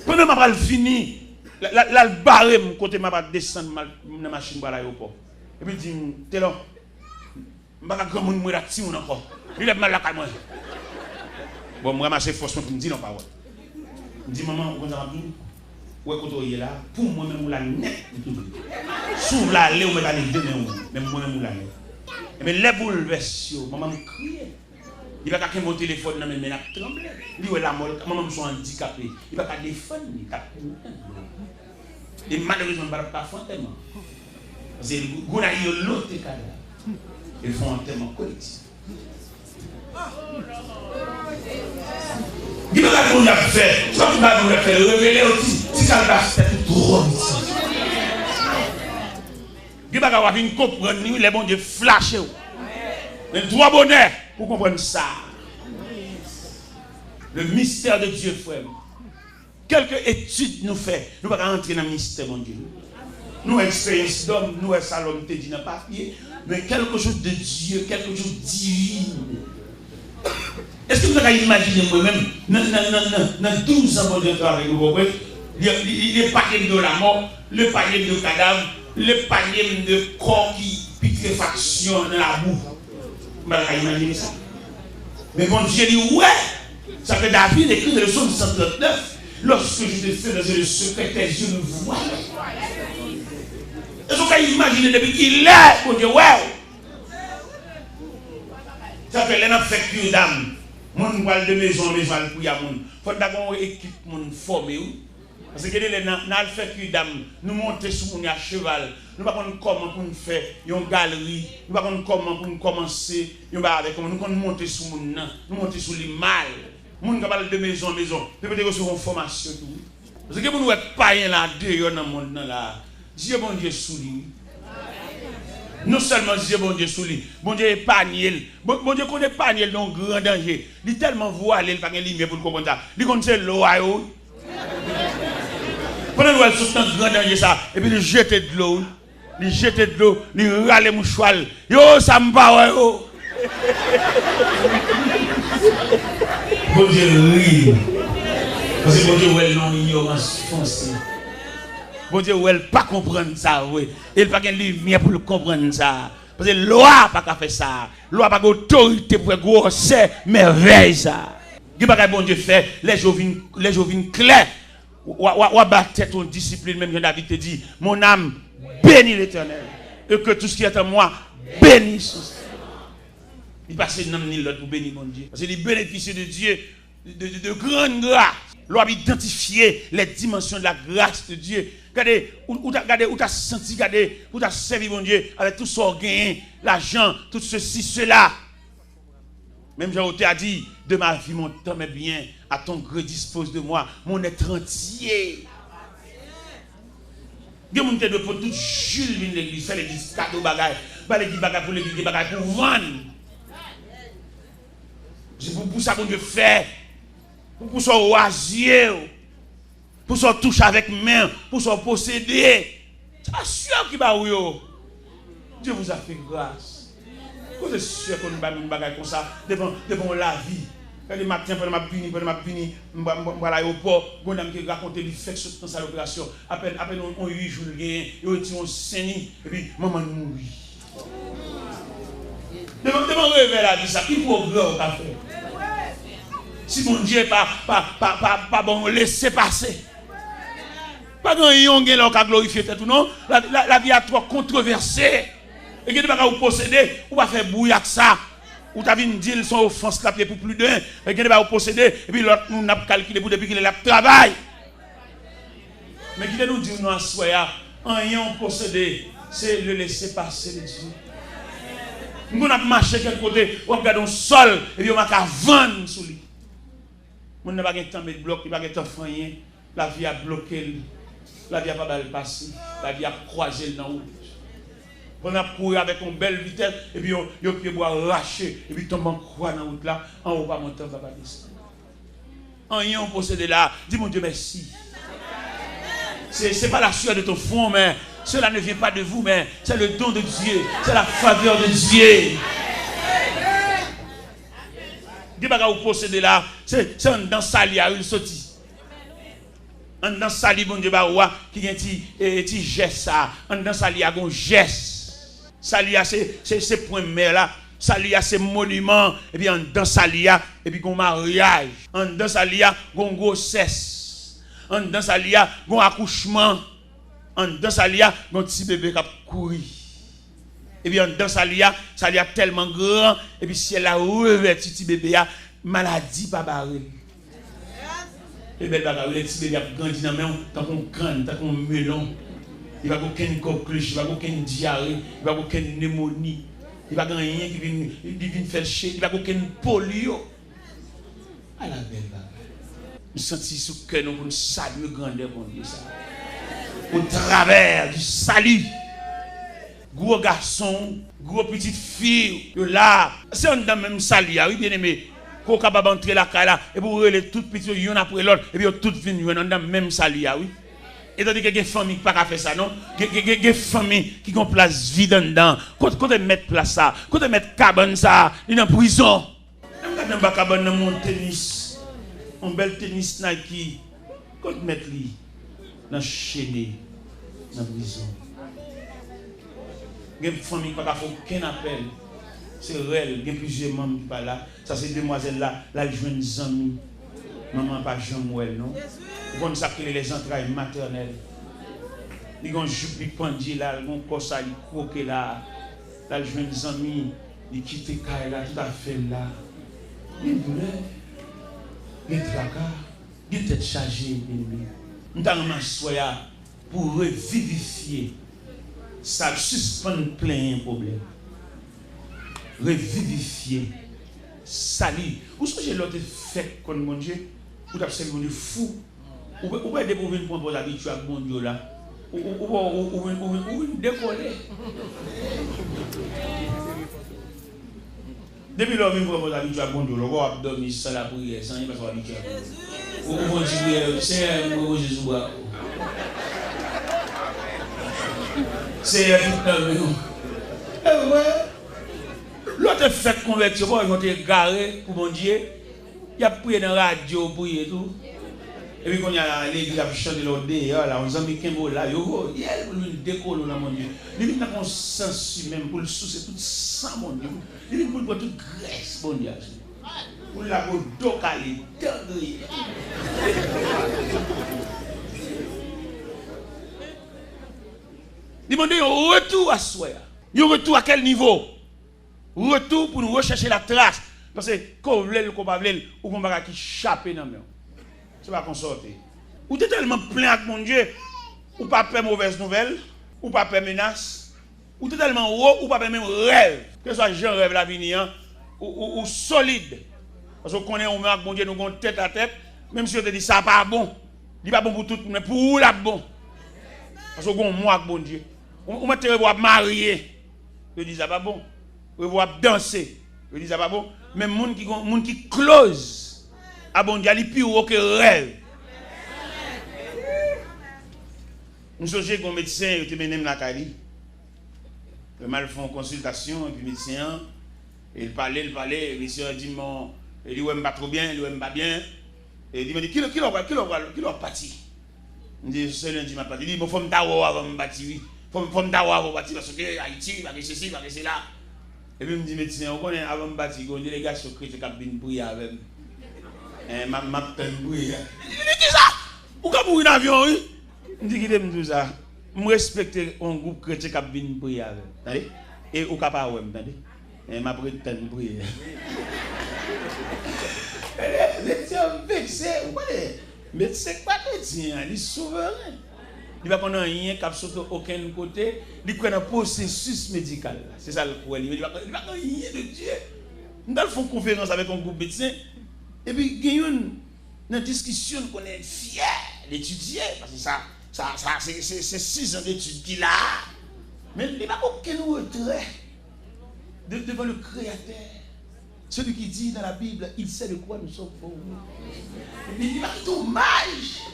Pendant que je fini, la barre me côté m'a descendre dans la machine pour l'aéroport. Et puis il dit, t'es là, je ne vais pas grand monde mourir là-dessus encore. Il est mal là moi. Bon, je ramasse force pour me dire non parole. Je dis maman, vous avez dit, ouais quand on est là, pour moi-même vous la net. Sous la lait, on me la lait demain, même moi-même vous la lait. Mais les bouleverses, maman me crie. Il va pas mon téléphone dans mes mains trembler. Lui est la molle, maman me sont handicapé. Il va pas défendre, et malheureusement, il ne va pas faire un témoin. Parce que vous avez l'autre cadavre. Ils font un témoin collectif. Il va pas nous faire. Tu vas pas nous faire révéler aussi. Si ça va faire tout trop ici. Il va pas venir comprendre les bons de flasher. Mais trois bonheurs pour comprendre ça. Le mystère de Dieu, frère. Quelques études nous fait, nous ne pouvons pas rentrer dans le mystère, mon Dieu. Nous, expérience d'homme, nous, Salom, te dit dans le papier, mais quelque chose de Dieu, quelque chose de divin. Est-ce que vous avez imaginé moi-même, dans 12 ans, mon Dieu, avec nous, les paquets de la mort, le paquet de cadavres, le paquet de corps qui putréfaction dans la boue. Vous avez imaginé ça? Mais mon Dieu dit, ouais, ça fait David écrit dans le psaume 139. Lorsque je te fais dans le secret, tes yeux me voient. Est-ce que vous pouvez imaginer depuis qu'il est, pour dire, ouais. Ça fait l'un fait que d'âme. Mon voile de maison, mes voile pour y avoir. Il faut d'abord équipe mon formé. Parce que dans le fait que d'âme, nous montons sur mon cheval. Nous ne savons pas comment pour nous faire une galerie. Nous ne savons pas comment pour nous commencer. Nous ne monter sur mon nom. Nous monter sur les mal. Moun qui parle de maison, peut-être sur une formation tout. Parce que nous êtes pas là dehors dans le monde là. Dieu bon Dieu sous lui. Non seulement Dieu bon Dieu sous lui, bon Dieu épargne. Bon Dieu connaît épargne dans grand danger. Il est tellement voilé, il pas de lumière pour comprendre ça. Il connaît l'eau à eau. Pendant que nous sommes dans grand danger ça, et puis il jette de l'eau, il râle mouchoir. Yo ça me va yo. Bon Dieu rit. Parce que bon Dieu ouais non ignorance foncée. Bon Dieu ouais pas comprendre ça oui. Il pas de lumière pour comprendre ça. Parce que loi pas faire ça. Loi pas autorité pour grossir merveille ça. Qui pas bon Dieu fait les jours viennent clairs. Ou battre ton discipline même David te dit mon âme bénit l'Éternel et que tout ce qui est en moi bénisse. Il passe dans le Nil pour bénir mon Dieu. Parce qu'il bénéficie de Dieu de grande grâce. L'on identifier les dimensions de la grâce de Dieu. Regardez, où tu as senti, regardez, où tu as servi mon Dieu avec tout son gain, l'argent, tout ceci, cela. Même Jean-Oté a dit, de ma vie, mon temps est bien, à ton gré dispose de moi, mon être entier. Il y a des gens qui pour tout Jules vient l'église, faire l'église, cadeau bagaille, l'église bagaille pour l'église, bagaille pour vendre. C'est pour ça qu'on veut faire. Pour son oisier. Pour son touche avec main. Pour son posséder. C'est sûr qu'il va où. Dieu vous a fait grâce. Vous êtes sûr qu'on ne va pas faire comme ça devant la vie. Quand le matin, pendant ma puni, je vais à l'aéroport, je vais raconter les faits dans sa opération. Après on 8 jours, on dit on saigné, et puis maman nous mourit. Demande réveil là, dit ça, qui progrès a fait? Si mon Dieu pas bon, laissez passer. Pas grand yon qui a glorifié tout non, la vie a trop controversée. Et que tu vas vous posséder, ou va faire bouillir avec ça. Ou tu as vu une deal son offense la pour plus d'un, et que tu vas vous posséder, et puis l'autre nous n'a calculé pour depuis qu'il est là travail. Mais qui nous dit nous en soya, en ayant possédé, c'est le laisser passer de Dieu. Nous avons marché quelque côté, on regarde un sol, et puis on va vendre sous lui. On n'a pas de temps de bloc, il n'y a pas de temps de rien. La vie a bloqué, la vie a pas mal passé, la vie a croisé dans la route. On a couru avec une belle vitesse, et puis on peut boire arraché, et puis tombe en croix dans la route là, en haut pas monter, on va pas descendre. En ayant possédé là, dis mon Dieu merci. C'est pas la sueur de ton front, mais cela ne vient pas de vous, mais c'est le don de Dieu, c'est la faveur de Dieu. Dis pas que vous possédez là, c'est dans Sali à une sortie. Dans Sali, bon Dieu, qui a un petit geste ça. Dans Sali, il y a un geste. Sali, c'est point mer là. Sali, c'est monument. Et puis, dans Sali, et puis, un mariage. Dans Sali, un grossesse. Dans Sali, un accouchement. Dans Sali, un petit bébé qui a couru. Et puis, dans Sali, tellement grand. Et puis, si elle a revêtu petit bébé, maladie pas barrée. Et bien, le petit bébé a grandi dans la main, tant qu'on crâne, tant qu'on melon. Il n'y a aucune coqueluche, il n'y a aucune diarrhée, il n'y a aucune pneumonie. Il n'y a rien qui vient faire chier, il n'y a aucune polio. À la belle bagaille. Nous sentons sous le cœur, nous saluons grandeur pour Dieu. Au travers du salut. Gros garçon, gros petite fille, là. C'est un dans même salut, oui, bien aimé. Qu'on est capable d'entrer la caille là, et pour les toutes petites, il y en a après l'autre, et puis toutes viennent dans le même salut, oui. Et tandis que les familles qui ne peuvent pas faire ça, non? Les familles qui ont place vide dedans. Quand on met place ça, quand on met cabane ça, il est en prison. On a cabane dans mon tennis, un bel tennis Nike. Quand on met lui dans chaîne, dans la prison. Les familles qui ne peuvent pas faire aucun appel. C'est réel, il y a plusieurs membres qui sont là. Ça, c'est demoiselle là, là, je joue des amis. Maman, pas Jean-Mouel, non? Ils vont s'appeler les entrailles maternelles. Ils vont jouer pendu là, ils vont corser, ils croquer là. Là, je joue des amis, ils quittent les là, tout à fait là. Il y a une douleur, il y a un tracas, il y a une tête chargée. Nous avons un pour revivifier. Ça suspend plein de problèmes. Revivifier. Salut. Où est-ce que j'ai l'autre fait comme mon Dieu? Ou t'as fait mon Dieu fou? Ou pas découvrir une bonne habitude avec mon Dieu là? Ou décoller? Depuis l'homme, il faut habituer à bon Dieu. On va dormir sans la prière, sans y passer habitué à bon Dieu. Ou dire, c'est un Jésus. C'est un ouais. L'autre fait convertir, ils vont te garer pour mon Dieu. Il y a prié dans la radio, prié et tout. Et puis quand il y a l'église qui chante l'autre là, on s'en met qu'un mot là, il y a une décolle dans mon Dieu. Il y a un sens même pour le soucier tout sang, mon Dieu. Il y a pour toute graisse, mon Dieu. Pour la peau d'eau calée, tendrie. Demandez un retour à soi. Un retour à quel niveau? Retour pour nous rechercher la trace. Parce que quand vous voulez, ou qu'on va qui chaper dans le main. C'est pas qu'on sorte. Ou t'es tellement plein avec mon Dieu, ou pas peur mauvaise nouvelle, ou pas peur menace, ou t'es tellement haut, ou pas peur même rêve. Que ce soit Jean rêve la vie, ou solide. Parce qu'on connaît on avec mon Dieu, nous avons tête à tête, même si on te dit ça pas bon. Il n'est pas bon pour tout, mais pour où là bon? Parce qu'on a moi avec mon Dieu. On m'a te revoir marier. Je dis ça pas bon. Revoir danser. Je dis ça pas bon. Mais moun qui close à bon Dieu, il est plus haut que rêve. Nous sommes comme médecin, il te mène la Cali. Le mal fait une consultation, et puis le médecin, il parlait, le médecin dit Il dit, ouais, je pas trop bien, il dit, ouais, je pas bien. Et il dit, qui leur parti? Il dit, c'est lundi, ma parti. Il dit, il faut me t'avoir avant de me bâtir, oui. Il faut me t'avoir avant de me bâtir, parce que Haïti, il va rester ici, il va rester là. Et puis, il me dit, médecin, on connaît avant de me bâtir, il y a une délégation chrétienne qui a bien prier avec moi. Et ma peine prier. Il dit, qui ça? Ou quand mourir dans l'avion, oui? Il dit, qui me dit ça? Je respecte un groupe chrétien qui a bien prier avec moi. Et au cas pas, entendez? Et ma peine prier. Médecin vexé, vous voyez? Médecin pas médecin, il est souverain. Il va prendre rien qui a sauté aucun côté, il prend un processus médical. C'est ça le problème. Il va prendre rien de Dieu. Nous allons faire une conférence avec un groupe médecin. Et puis, il y a une discussion qu'on est fiers d'étudier. Parce que ça c'est 6 ans d'études qu'il a. Mais il n'y a pas aucun retrait devant le Créateur. Celui qui dit dans la Bible, il sait de quoi nous sommes faits. Il dit, c'est dommage.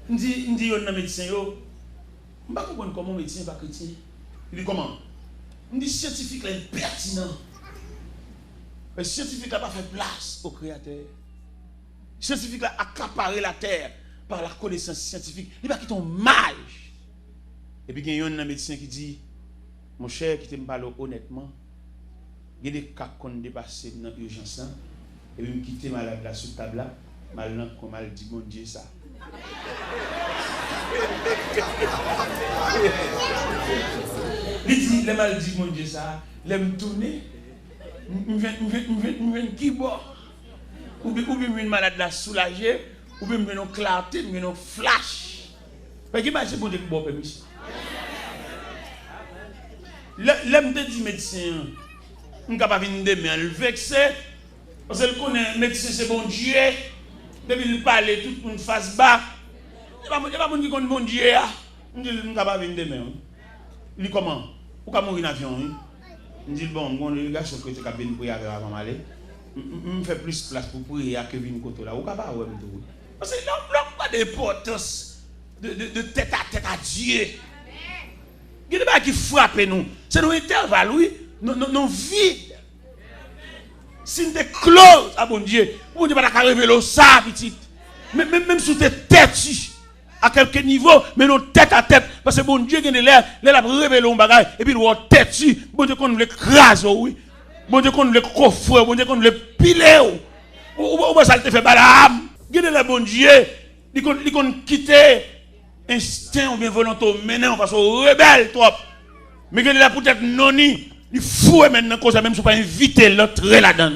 Il dit, un médecin, je ne sais pas comment un médecin n'est pas chrétien. Il dit, comment? Il dit, scientifique est pertinent. Le scientifique n'a pas fait place au Créateur. Le scientifique a accaparé la terre par la connaissance scientifique. Il va quitter un mage. Et puis, il y a un médecin qui dit, mon cher, qui te parle honnêtement, il y a des cas qu'on dépasse dans l'urgence, et puis je quitte malade là sur table là, mal comme mal dit mon Dieu ça. Il dit, le mal dit mon Dieu ça, il me tourner, je viens qui boit, ou bien une malade là soulagé, ou bien une clarté, une flash. Mais qui m'a dit bon Dieu qui boit permission? L'homme te dit médecin. Je ne peux pas venir demain, le vexé. Parce que le connaît, médecin c'est bon Dieu. Depuis il parle, tout le monde face bas. Il n'y a pas de monde qui connaît bon Dieu. Je ne peux pas venir demain. Il dit comment? Pourquoi mourir en avion? Je dis bon, les gars, je suis capable de prier avant d'aller. Je me fais plus place pour prier que venir côté là. Vous ne pouvez pas. Parce que l'homme n'a pas d'importance de tête à Dieu. Il y a des choses qui frappent nous. C'est nos intervalles, oui. Nos vides. Si nous sommes close à bon Dieu, bon Dieu va pas révéler ça, petit. Même si tu es têtu, à quelque niveau, mais nous tête à tête. Parce que bon Dieu qui est là, il a révélé un bagage, et puis nous sommes têtu. Bon Dieu qu'on nous l'écrase, oui. Bon Dieu qu'on nous le coffre, bon Dieu qu'on nous le pile. Ou ça te fait Balaam. Il y a le bon Dieu, il qu'on quitte instinct ou bien volonté, maintenant, parce qu'on rebelle trop. Mais il est là peut-être non-ni. Il faut maintenant qu'on même si pas inviter l'autre là-dedans.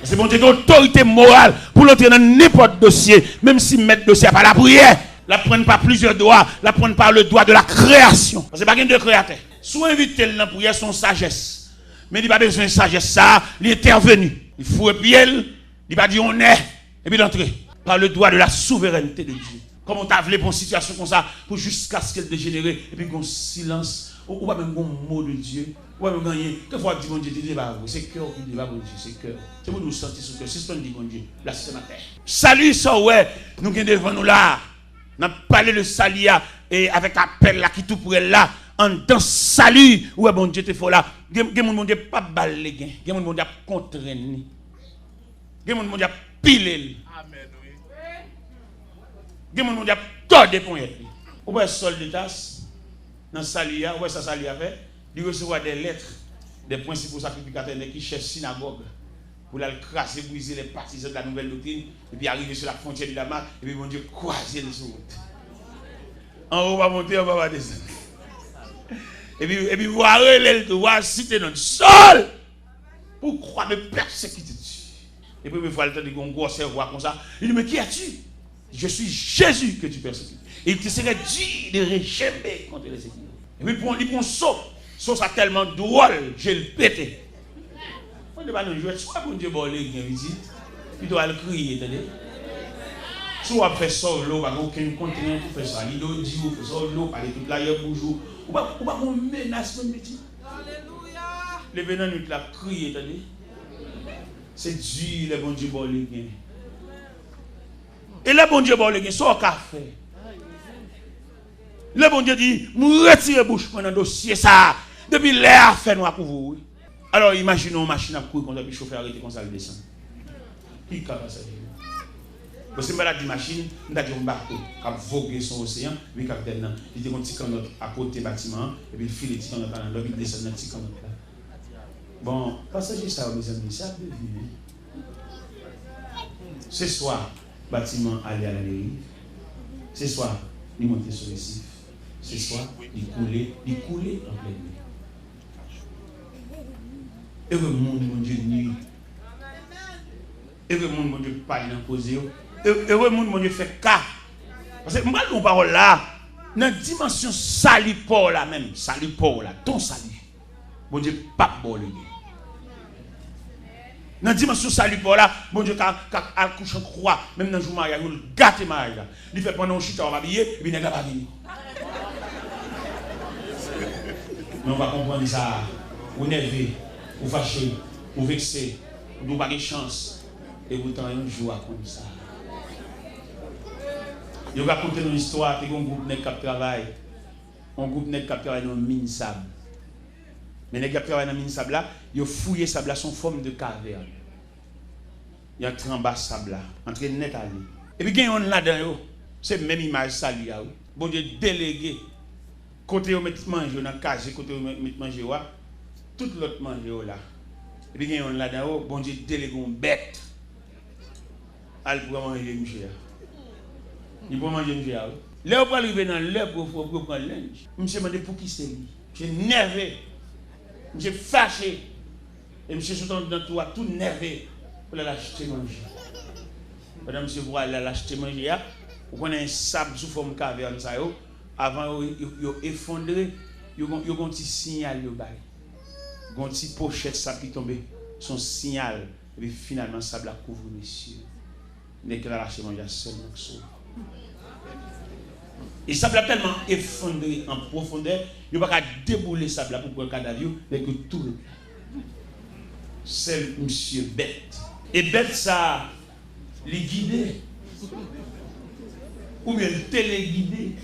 C'est bon Dieu, autorité morale pour l'entrer dans n'importe dossier, même si mettre dossier par la prière, la prenne pas plusieurs doigts, la prenne par le doigt de la création. Parce que pas de créateur. Soit inviter dans la prière son sagesse. Mais il n'a pas besoin de sagesse, ça, il est intervenu. Il faut pied, il va dire on est, et puis d'entrer par le doigt de la souveraineté de Dieu. Comme on t'a voulu pour une situation comme ça, pour jusqu'à ce qu'elle dégénère, et puis qu'on silence, ou pas même un mot de Dieu. Ouais, mais gagner. Quelquefois, dit mon Dieu, c'est cœur qui dit, mon Dieu, c'est cœur. C'est pour nous sentir ce cœur. C'est ce qu'on dit, mon Dieu. Là, c'est ma terre. Salut, ça, ouais. Nous qui devant nous là. On a parlé de salut et avec appel là, qui tout pour elle là. En dans salut. Ouais, mon Dieu, t'es fort là. Mon Dieu, pas baler. Mon Dieu, contraindre. Mon Dieu, piler. Amen, oui. Mon Dieu, tordre pour elle. Ou bien, sol de tasse. Dans salut, ouais, ça salut fait. Il recevra des lettres des principaux sacrificateurs qui cherchent synagogue pour la crasser, briser les partisans de la nouvelle doctrine, et puis arriver sur la frontière de Damas, et puis mon Dieu, croiser les routes. En haut, on va monter, on va descendre. Et puis voir l'aile, voir citer notre sol pour croire me persécuter. Et puis, il faut aller dans un gros cerveau comme ça. Il dit, mais qui es-tu? Je suis Jésus que tu persécutes. Et il te serait dit de réchamer contre les ennemis. Et puis, il prend un saut. Ça tellement drôle, je le pété. On ne va pas nous jouer. Soit pour Dieu, bon, il visite, il doit le crier, attendez. Soit après ça, l'eau, pas aucun continent pour faire ça. Il doit dire, pour ça, l'eau, parler toute la gueule pour jouer. Ou pas qu'on menace même petit. Alléluia. Les venants nous la crier, attendez. C'est Dieu, le bon Dieu, bon, il gagne. Et le bon Dieu, bon, il gagne, ça, au café. Le bon Dieu dit, nous retirons bouche dans le dossier ça. Depuis l'air fait noir pour vous. Alors imaginons une machine à courir quand le chauffeur arrête comme ça le descend. Qui est passager? Parce que je suis une machine, je suis un bateau qui a vogué son océan, mais le capitaine, il était un petit canot à côté du bâtiment, et puis il file le petit canot dans l'eau, il descend dans le petit canot là. Bon, passager, ça, mes amis, ça peut venir. Ce soir, le bâtiment allait à la dérive. Ce soir, il montait sur le récif. Ce soir, il coulait en pleine nuit. Heureux monde, mon Dieu, nuit. Heureux monde, mon Dieu, pas imposé. Heureux monde, mon Dieu, fait cas. Parce que moi, mon parole là, dans la dimension saliport là même, saliport là, ton salut. Mon Dieu, pas bon lui. Dans la dimension saliport là, mon Dieu, quand il couche en croix, même dans le jour mariage, il gâte mariage. Il fait pendant un chute, on va habiller, et puis il n'est pas venu. Mais on va comprendre ça. Vous nervez, vous fâchez, vous vexez, vous n'avez pas de chance. Et vous avez un jour comme ça. Je vais raconter une histoire. Il y a un groupe qui travaille. Un groupe qui travaille dans une mine sable. Mais les gens qui travaillent dans une mine sable là, ils ont fouillé le sable là sous forme de caverne. Il y a un en bas sable là, entre net à lui. Et puis il y a un là-dedans, c'est même image ça lui. Bon Dieu délégué. Côté où mettre manger dans la case, côté où mettre manger tout l'autre manger là. Et puis il y a un là-dedans, bon Dieu délégué une bête. Elle peut manger monsieur. Il peut manger monsieur. Là, on va arriver dans l'heure pour prendre le linge. Monsieur m'a dit pour qui c'est lui. J'ai nervé. J'ai fâché. Et monsieur sont dans tout nervé pour l'acheter manger. Madame, monsieur, voilà l'acheter manger. Vous connaissez un sable sous forme de caverne. Avant, ils effondré. Ils ont un petit signal. Ils ont un petit pochette sable qui tombe. Son signal. Et puis finalement, le sable a couvert monsieur. Déclaration mondiale seulement sauve. Et ça a tellement effondré en profondeur, il n'y a pas qu'à débouler ça pour prendre un cadavre, mais que tout. C'est monsieur bête. Et bête ça, les guider. Ou bien le téléguider.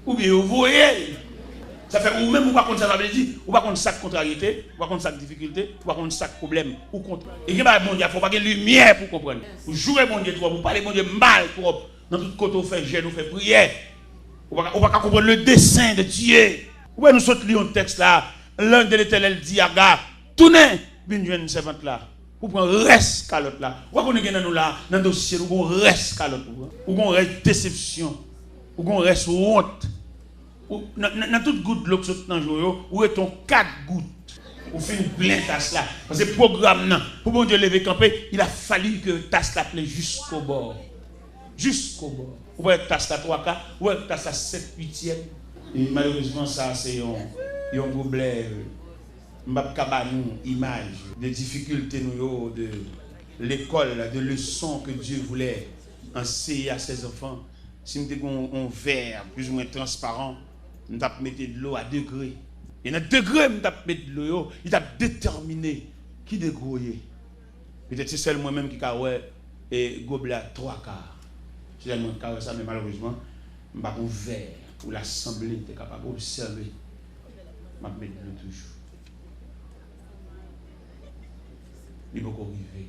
Ou bien vous voyez. Ça fait ou même ou pas contre ça, ça veut dire, ou pas contre ça contrariété, ou pas contre ça difficulté, ou pas contre ça problème, ou contre. Et que bon Dieu, il faut pas qu'il y ait lumière pour comprendre. Vous jouez bon Dieu, vous parlez bon Dieu mal pour dans tout côté vous faites jeûne, vous faites prière. Ou pas comprendre le dessein de Dieu. Où nous sommes lire un texte là, l'un de l'Éternel dit à Agar, tournez, bien jeune servante là. Ou prendre reste calotte là. Ou pas qu'on est dans nous là, dans le dossier, ou qu'on reste calotte, ou qu'on reste déception, ou qu'on reste honte. Dans toute goutte de l'eau que vous avez dans où est ton 4 gouttes? Ou fait une pleine tasse là. Parce que le programme, pour bon Dieu lever camper, il a fallu que tasse la plaît jusqu'au bord. Jusqu'au bord. Ou être tasse la 3 quarts, ou être tasse la 7 8e. Et malheureusement, ça, c'est un problème. Une image de difficultés de l'école, de leçons que Dieu voulait enseigner à ses enfants. Si nous avons un verre plus ou moins transparent, nous avons mis de l'eau à degré. Et dans degré, nous avons mis de l'eau, il a déterminé qui dégrouille. Peut-être c'est seul moi-même qui a et gobelet à 3 quarts. Si j'ai un ça, mais malheureusement, je n'ai pas un verre où l'assemblée était capable d'observer. Je vais mettre de l'eau toujours. Il faut qu'on arrive.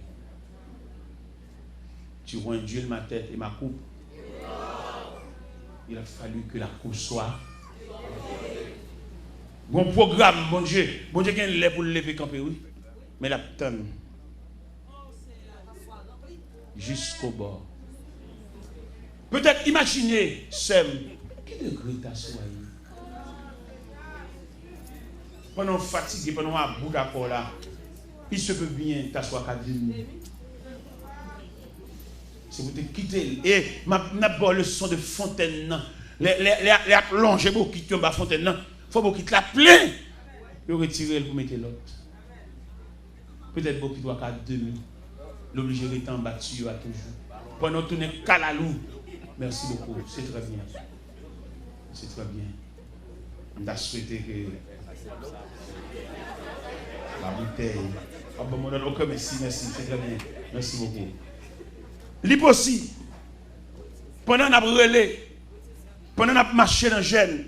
Tu vois un Dieu de ma tête et ma coupe. Il a fallu que la coupe soit. Bon programme, bon Dieu qui a l'air pour le lever camper, oui. Mais la tonne. Jusqu'au bord. Peut-être imaginez, Sem, qui degré t'assoyer. Pendant fatigué, pendant un bout d'accord là, il se peut bien t'asseoir qu'à 10 minutes. Si vous te quittez, et ma le son de fontaine, les plongées pour quitter la fontaine, il faut que la plein. Vous retirez pour mettre l'autre. Peut-être que vous doit qu'à demi. L'obligé d'être en battu à toujours. Pendant tout n'est qu'à la loup. Merci beaucoup, c'est très bien. C'est très bien. On a souhaité que la bouteille. Ah bon, ok, merci, c'est très bien. Merci beaucoup. L'hypocie, pendant qu'on a brûlé, pendant qu'on a marché dans le jeûne,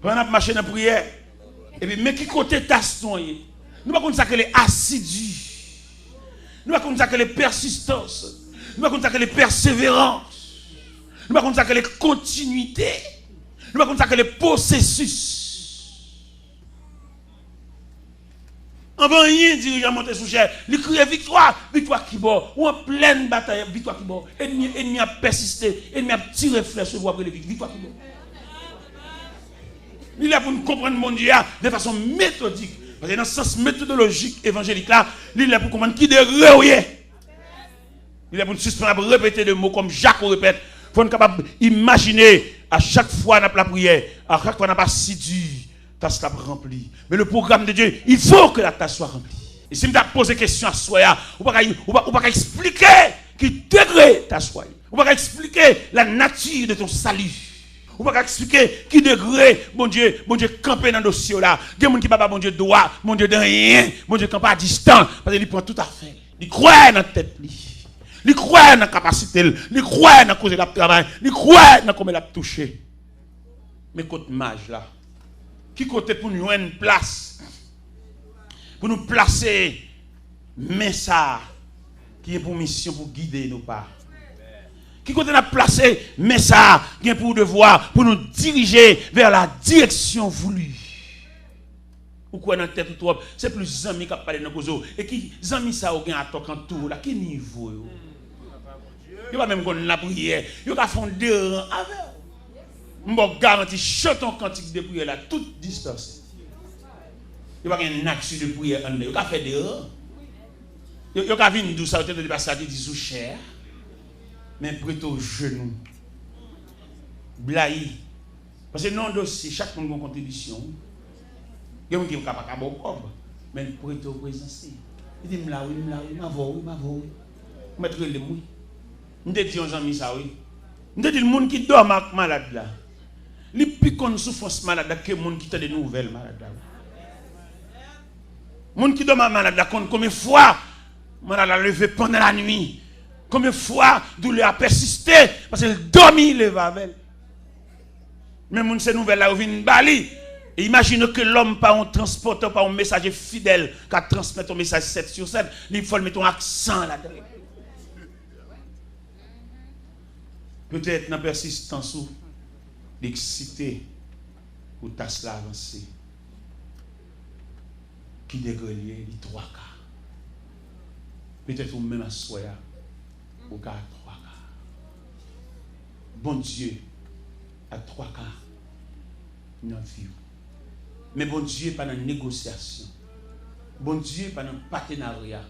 pendant qu'on a marché dans la prière, et puis, mais qui côté taston, nous ne pouvons pas dire que les assidus. Nous avons ça que les persistances. Nous avons ça que les persévérances. Nous avons ça que les continuités. Nous avons ça que les processus. On va rien dire, monter sous chair. Il crie victoire, victoire qui bord. Ou en pleine bataille, victoire qui bord. Ennemi a persisté, ennemi a tiré flèche pour après les victoire qui bord. Il est là pour nous comprendre mon Dieu de façon méthodique. Parce que dans le sens méthodologique évangélique là, il est là pour comprendre qui est réel. Il est là pour nous suspendre, répéter des mots comme Jacques répète. Il faut être capable d'imaginer à chaque fois dans la prière, à chaque fois dans la assidu, ta tâche remplie. Mais le programme de Dieu, il faut que la tâche soit remplie. Et si je me pose des questions à soi, on ne va pas expliquer qui degré ta soi. On ne va pas expliquer la nature de ton salut. On ne va pas expliquer qui degré, mon Dieu, camper dans le dossier là. Il y a des gens qui ne mon Dieu droit, mon Dieu de rien, mon Dieu camper à distance. Parce qu'il prend tout à fait. Il croit dans la tête. Il croit dans la capacité. Il croit dans la cause de la travail. Il croit dans comment il a touché. Mais côté mage là, qui côté pour nous une place, pour nous placer, mais ça, qui est pour mission pour guider nos pas. Qui côté n'a placé, mais ça, qui est pour devoir, pour nous diriger vers la direction voulue. Ou quoi dans la tête tout c'est plus amis qui parlent dans le et qui amis ça au gain à toquer en tout là, quel niveau yo? Yo pas même qu'on la prière, yo ka font deux rangs avec. M'bo garanti chantons cantique de prière là toute distance. Yo pas une action de prière en yo ka fait deux rangs. Yo ka venir d'où ça de passer dit sous cher. Mais prêtez au genou. Blaï. Parce que non dossier, chaque monde a une contribution. Il y a des gens qui ne sont pas capables. Mais prêtez au présence. Il dit, oui, oui. Mettre les mouilles. Je dis aux amis ça, oui. Je dis, le monde qui dort malade là. Les plus qu'on souffre malade que le monde qui a des nouvelles malades là. Le monde qui dort malade là, combien de fois, malade a levé pendant la nuit. Combien de fois douleur a persisté parce qu'elle dormit le vavel. Mais mon ces nouvelles là vient bali. Et imagine que l'homme pas un transporteur, pas un messager fidèle qui transmet ton message 7 sur 7, il faut mettre un accent là-dedans. Peut-être dans persistance ou l'excité ou tâche là avancer. Qui dégrelier les 3 cas. Peut-être ou même à soi. Au cas à 3 cas. Bon Dieu, à 3 cas, dans la vie. Mais bon Dieu, pas dans la négociation. Bon Dieu, pas dans le partenariat.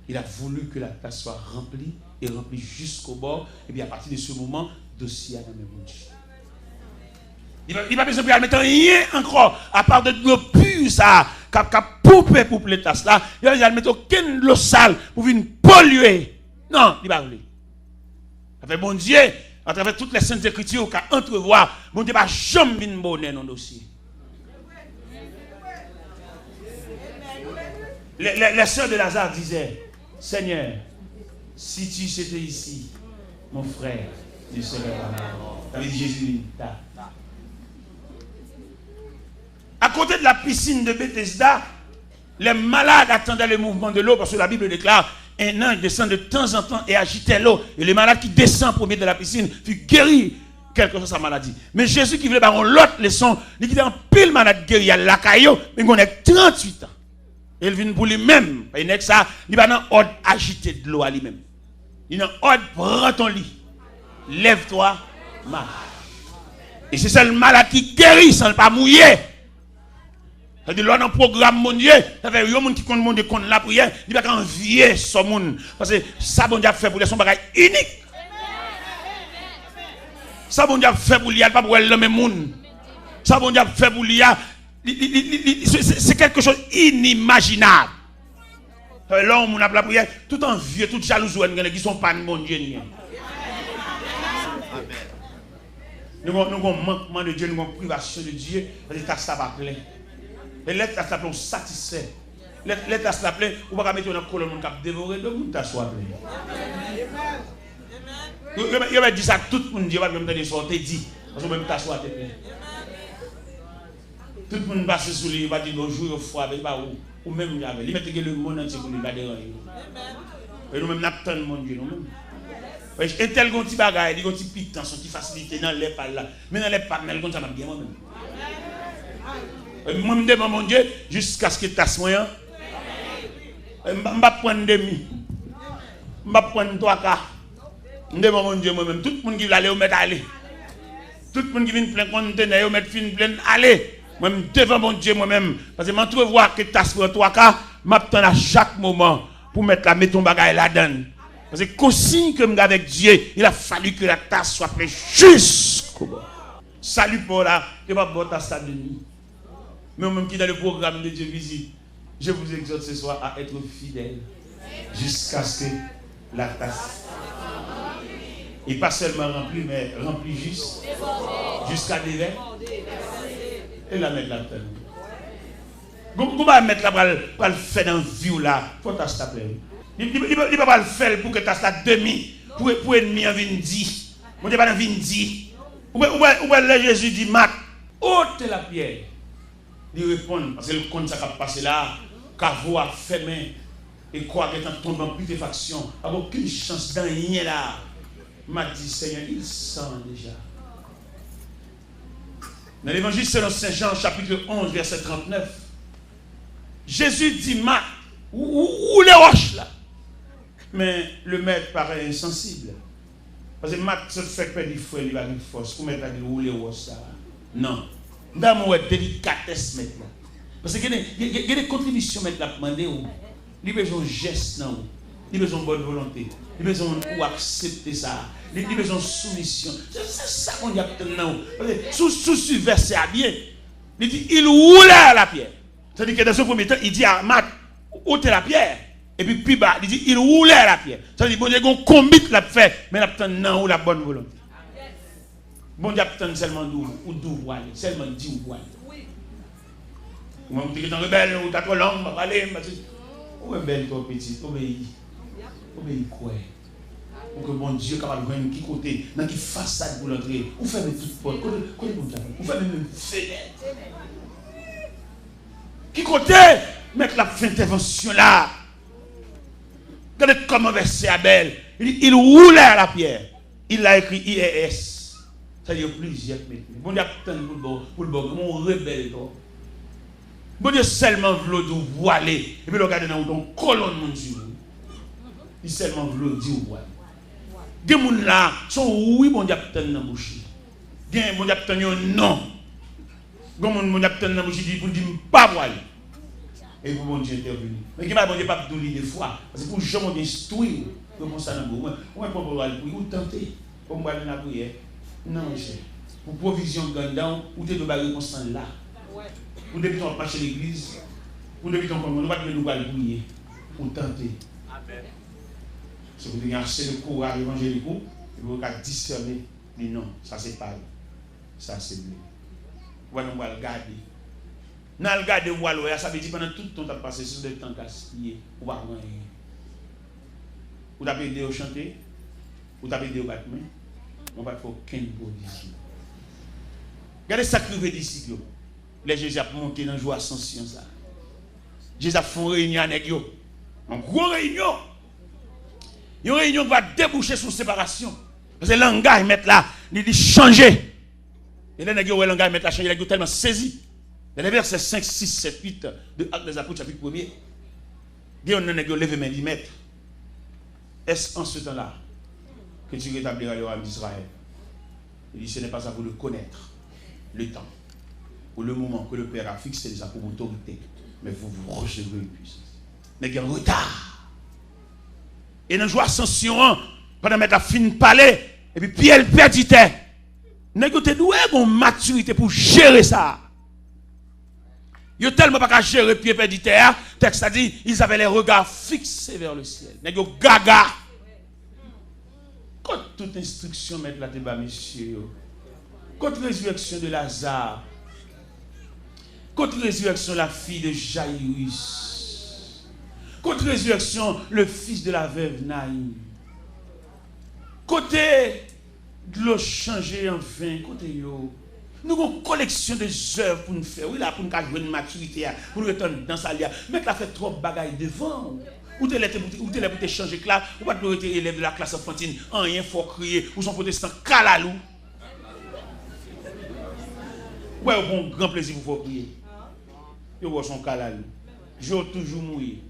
Il a voulu que la tâche soit remplie et remplie jusqu'au bord. Et puis à partir de ce moment, dossier à la même bon Dieu. Il n'a pas besoin de mettre rien encore, à part de l'eau pure, ça, qui a poupé pour les tasses là. Il n'a pas mettre aucune eau sale pour venir polluer. Non, il va pas. Avec bon Dieu, à travers toutes les saintes écritures, qu'a entrevoir, bon Dieu va jamais venir bonner dans le dossier. Les sœurs de Lazare disaient, Seigneur, si tu étais ici, mon frère, tu serais pas mort. Ça veut dire Jésus. À côté de la piscine de Bethesda, les malades attendaient le mouvement de l'eau parce que la Bible déclare un ange descend de temps en temps et agitait l'eau. Et le malade qui descend premier de la piscine fut guéri quelque chose de sa maladie. Mais Jésus qui voulait par l'autre leçon, il dit en pile malade guéri à la caillou, mais il a 38 ans. Et il vient pour lui-même. Il n'est que ça, il va dans l'ordre agité de l'eau à lui-même. Il est dans l'ordre, prends ton lit. Lève-toi, marche. Et c'est ça le malade qui guérit sans ne pas mouiller. C'est-à-dire, là, dans le programme mondial, ça fait un monde qui compte mon Dieu contre la prière, il va envier ce monde. Parce que ça, bon Dieu a fait pour lui, son bagage unique. Ça, bon Dieu a fait pour lui, il n'y a pas pour le même monde. Ça, bon Dieu a fait pour lui, c'est quelque chose d'inimaginable. Là, on a la prière, tout envieux, tout jaloux, qui ne sont pas de mon Dieu. Nous avons un manquement de Dieu, nous avons une privation de Dieu, parce que ça va plein. Et l'être à s'appeler, on satisfait. L'être à s'appeler, on va mettre dans la colonne, on va dévorer, donc on t'assoit. Il va dire ça tout le monde, il va même dire ça, on te dit, parce qu'on va même t'asseoir. Tout le monde passe sous lui, il va dire bonjour, il faut avec ou même il met le monde entier pour lui pas déranger. Et nous-mêmes, nous attendons mon Dieu, nous-mêmes. Et tel qu'on petit bagaille, il y a un petit piquant, qui facilité dans les pas là. Mais dans les pas, mais comme ça m'a bien moi-même. Moi, je demande mon Dieu, jusqu'à ce qu'il tasse moyen. Je ne vais pas prendre demi. Je ne vais pas prendre 3 quarts. Je demande mon Dieu moi-même. Tout le monde qui veut aller, on met aller. Tout le monde qui vient plein conteneur, on met plein aller. Moi-même, devant mon Dieu moi-même. Parce que je trouve voir que tasse pour 3 quarts, je m'attends à chaque moment pour mettre ton bagaille là-dedans. Parce que consigne que je avec Dieu, il a fallu que la tasse soit pleine jusqu'au bout. Salut pour là, que ma bonne tasse à demi. Mais même qui dans le programme de Dieu visite, je vous exhorte ce soir à être fidèle jusqu'à ce que la tasse, et pas seulement remplie, mais remplie juste, jusqu'à déverser, et la mettre là-dedans. Comment mettre là pour le faire dans la vie là, faut tasse ta pleine. Il ne peut pas le faire pour que tasse la demi, pour ennemi en vindi. Mon Dieu pas dans vindi. Ou bien Jésus dit, Marc, ôte la pierre. Il répond, parce que le compte ça va passer là, Cavo a fermé, et quoi qu'étant tombé en putréfaction, n'a aucune chance d'en rien là. M'a dit, Seigneur, il sent déjà. Dans l'évangile selon Saint Jean, chapitre 11, verset 39, Jésus dit, Marc, où les roches là? Mais le maître paraît insensible. Parce que Marc se fait perdre du fouet, il va une force. Pour mettre à dire où les roches là? Non. Dans mon délicatesse maintenant. Parce qu'il y a des contributions maintenant à demander. Il y a besoin de gestes, il y a besoin de bonne volonté. Il y a besoin d'accepter ça. Il y a besoin de soumission. C'est ça qu'on dit maintenant. Sous ce verset à bien, il dit il roulait la pierre. C'est-à-dire que dans ce premier temps, il dit à Marc, ôtez la pierre. Et puis plus bas, il dit il roulait la pierre. C'est-à-dire bon Dieu, on combit la fait, mais on a la bonne volonté. Bon Dieu attend seulement d'où voile, seulement dit où voile. Ou même tu es rebelle, ou tu as trop long, va aller, ou rebelle toi petit, obéis quoi. Pour que bon Dieu capable de voir qui côté, dans qui façade pour l'entrer, ou fermer toute porte, côté bon Dieu, ou fermer même fenêtre. Qui côté mettre la fin d'intervention là. Regardez comment verset Abel, il roulait à la pierre. Il a écrit IES. Ça y est plusieurs métiers. Bon Dieu attend pour le bon, mon rebelle. Bon Dieu seulement veut dire voiler. Et puis le regardez dans ton colonne mon Dieu. Il seulement veut dire voiler. Des gens là sont oui, bon Dieu attend dans la bouche. Bien, bon Dieu attend non. Bon Dieu attend dans la bouche pour dire pas voiler. Et pour bon Dieu intervenir. Mais qui m'a bon Dieu pas douler des fois. Parce que pour jamais instruire, comme ça dans le bon. On va pas voiler pour tenter. Comme moi dans la prière. Non, monsieur. Pour provision gandant, ou t'es de barrer constant là. Ou depuis ton marché l'église, ou depuis ton commande, nous va nous bouiller. Ou tenter. C'est pour dire assez de courage évangélique, et vous pouvez discerner. Mais non, ça c'est pas. Ça c'est bleu. Voilà, on va le garder. Dans le garder, ça veut dire pendant tout le temps, tu as passé sur le temps gaspillé. Ou pas rien. Ou tu as aidé au chanter, ou tu as aidé au battement. On va faire aucune provision. Regardez ça que veut d'ici. Les Jésus a monté dans la joie ascension. Jésus a fait une réunion avec eux. Une grosse réunion. Une réunion qui va déboucher sur séparation. Parce que le langage, ils mettent là, il dit changer. Et là, le langage, ils mettent là, changer, il est tellement saisi. Dans les versets 5, 6, 7, 8 de Actes des Apôtres, chapitre 1er, il y a un levé main, dit maître. Est-ce en ce temps-là que tu rétabliras le royaume d'Israël? Il dit ce n'est pas à vous de connaître le temps ou le moment que le Père a fixé déjà pour autorité, mais vous recevrez une puissance. Mais il y a un retard. Et dans la joie ascension, pendant mettre la fine palais, et puis Pierre perdité. Vous avez une maturité pour gérer ça. Ils n'ont tellement pas gérer Pierre perdité. Le texte a dit ils avaient les regards fixés vers le ciel. Ils ont gaga. Quand toute instruction met la débat, monsieur, contre la résurrection de Lazare, contre la résurrection de la fille de Jaïrus, contre la résurrection le fils de la veuve Naïm, côté de l'eau changé en vin, côté yo, Nous avons une collection de œuvres pour nous faire. Oui, là, pour nous jouer une maturité, pour nous retourner dans sa lia. Mais tu as fait trop de bagailles devant. Ou tu es là pour te changer classe, ou pas tu es élève de la classe enfantine, rien faut crier, ou son protestant calalou. Ouais, au bon grand plaisir pour crier. Yo vois son calalou. J'ai toujours mouillé.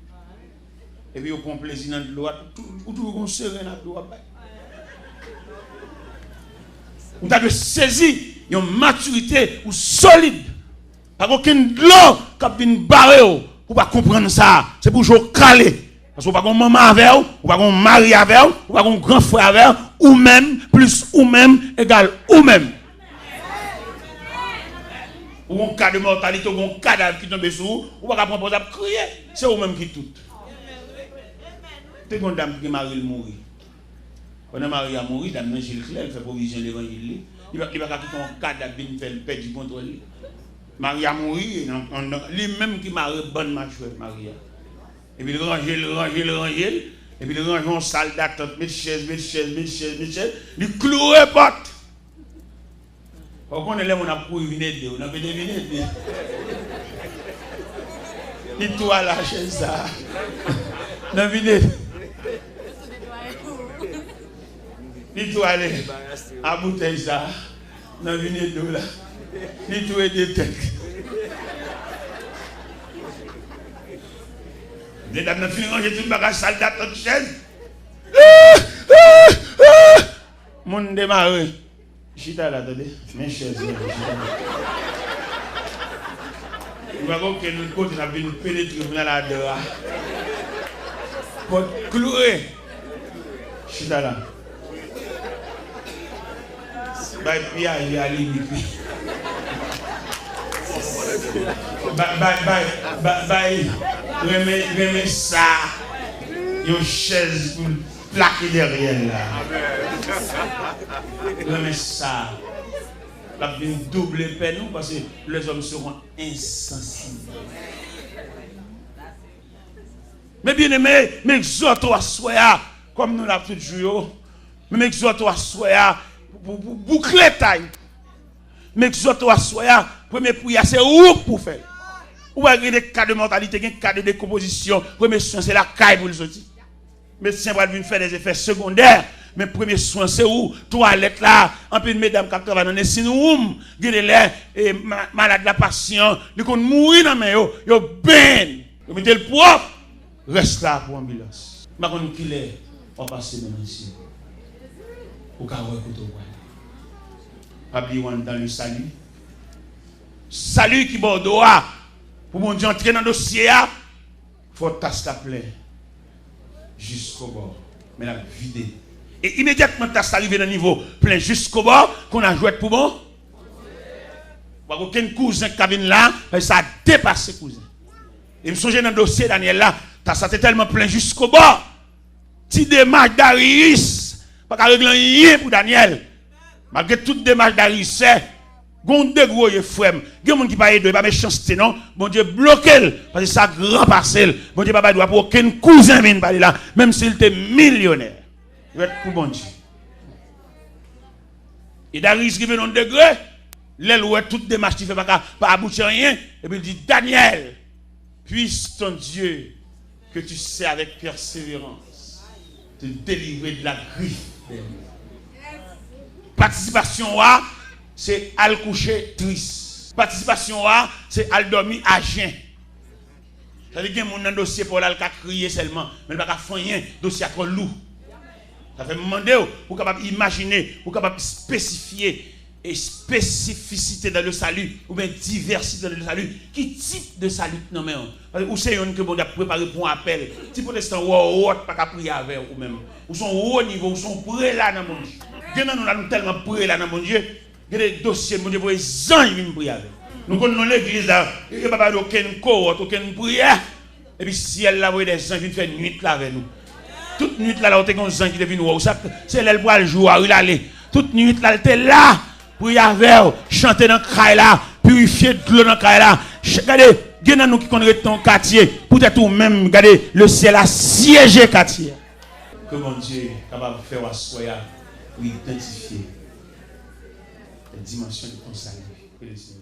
Et puis, au bon plaisir dans l'eau, ou toujours on serein dans l'eau. Ou tu as saisir une maturité ou solide. Pas aucun de l'eau qui vient barrer pour pas comprendre ça. C'est pour jouer calé. Parce que vous n'avez pas maman avec vous, vous n'avez pas mari avec vous, vous n'avez pas grand frère avec vous, ou même, plus ou même, égal ou même. Ou un cas de mortalité, ou un cadavre qui tombe sur vous, vous n'avez pas prendre pour crier. C'est vous-même qui tout. C'est une dame qui est mariée mourir. Quand on Marie a mouru, dame Gilles Claire, il fait provision de l'évangile. Il va quitter un cadavre, il fait le père du contrôle. Marie a mouru, lui-même qui m'a bonne marche, Marie. Et puis il range, et puis il range en salle d'attente, met chaise, il cloue les portes. Quand on est là, on a pour venir, on a fait des vignettes. Il toi la chaise ça. La vignette. Il toi aller à bouteille ça. La vignette de là. Il toi des têtes. Les dames n'ont fini ranger tout le bagage salle d'attente chaise. Mon démarré. Chita là, attendez. Mes chaises. Il va voir que nous côté n'a venu pénétrer dans la dehors. Pour clouer. Chita là. Bye Pierre, il y a limite. Bye. Remets ça. Une chaise pour plaquer derrière là. Remets ça. La vie double peine nous parce que les hommes seront insensibles. Mais bien aimé, mais exhorte à soi, comme nous l'avons toujours, mais exhorte à soi pour boucler taille. Mais exhorte à soi, premier prière, c'est où pour faire. Ou avez des cas de mortalité, des cas de décomposition. Premier soin, c'est la caille pour les autres. Médecin va venir faire des effets secondaires. Mais premier soin, c'est où? Toilette là, un peu de mesdames qui travaillent dans les sinoums, les malades de la patience, les gens mourir dans les mains, ils ben, ils mettent le propre, reste là pour l'ambulance. Je ne sais pas qui est, on passe maintenant ici. Au cas où écoute au pas oublier dans le salut. Salut qui bordeaux pour mon Dieu entrer dans le dossier, il faut tasser la plaie jusqu'au bord. Mais la vider. Et immédiatement, tasse arrivé dans le niveau plein jusqu'au bord, qu'on a joué pour bon. Aucun cousin qui vient là, ça a dépassé cousin. Et je me souviens dans le dossier Daniel là, tasse était tellement plein jusqu'au bord. Ti démarche d'Arius, pas qu'à régler rien pour Daniel. Malgré toute démarche d'Arius, c'est gon de gros frère, gen moun qui pas aider, pas méchanceté non, bon Dieu bloqué parce que ça grand parcelle. Bon Dieu pas doit pour aucun cousin vienne parler là, même s'il était millionnaire. Il va être pour bon Dieu. Et Darius qui vient dans degré, l'aile où toute démarche qui fait pas aboutir rien et puis il dit Daniel, puisse ton Dieu que tu sais avec persévérance te délivrer de la griffe. Participation c'est al coucher triste. Participation c'est al dormir à jeun. Ça veut dire que mon dossier pour l'al crier seulement, mais pas faire rien, dossier trop lourd. Ça fait demander pour capable imaginer, pour capable spécifier et spécificité dans le salut ou bien diversité dans le salut. Qui type de salut non mais ou c'est une que bon a préparé pour un appel. Si protestant ou pas prier avec ou même. Ou son haut niveau, ou son prêt là dans mon Dieu. Nous nous tellement prêt là dans mon Dieu. Il y a des dossiers, mon Dieu, pour les gens qui viennent prier avec. Nous connaissons l'église là, il n'y a pas aucune cohorte, aucune prière. Et puis si elle a des gens qui viennent faire nuit là avec nous. Toute nuit là, il y a des gens qui viennent nous. C'est elle pour le jour, il allait. Toute nuit là, elle était là, prier avec, chanter dans le crail là, purifier de l'eau dans le crail là. Regardez, il y a nous qui connaissent ton quartier, peut-être ou même, regardez, le ciel a siégé quartier. Que mon Dieu est capable de faire à soi pour identifier la dimension de ton salut. Que le Seigneur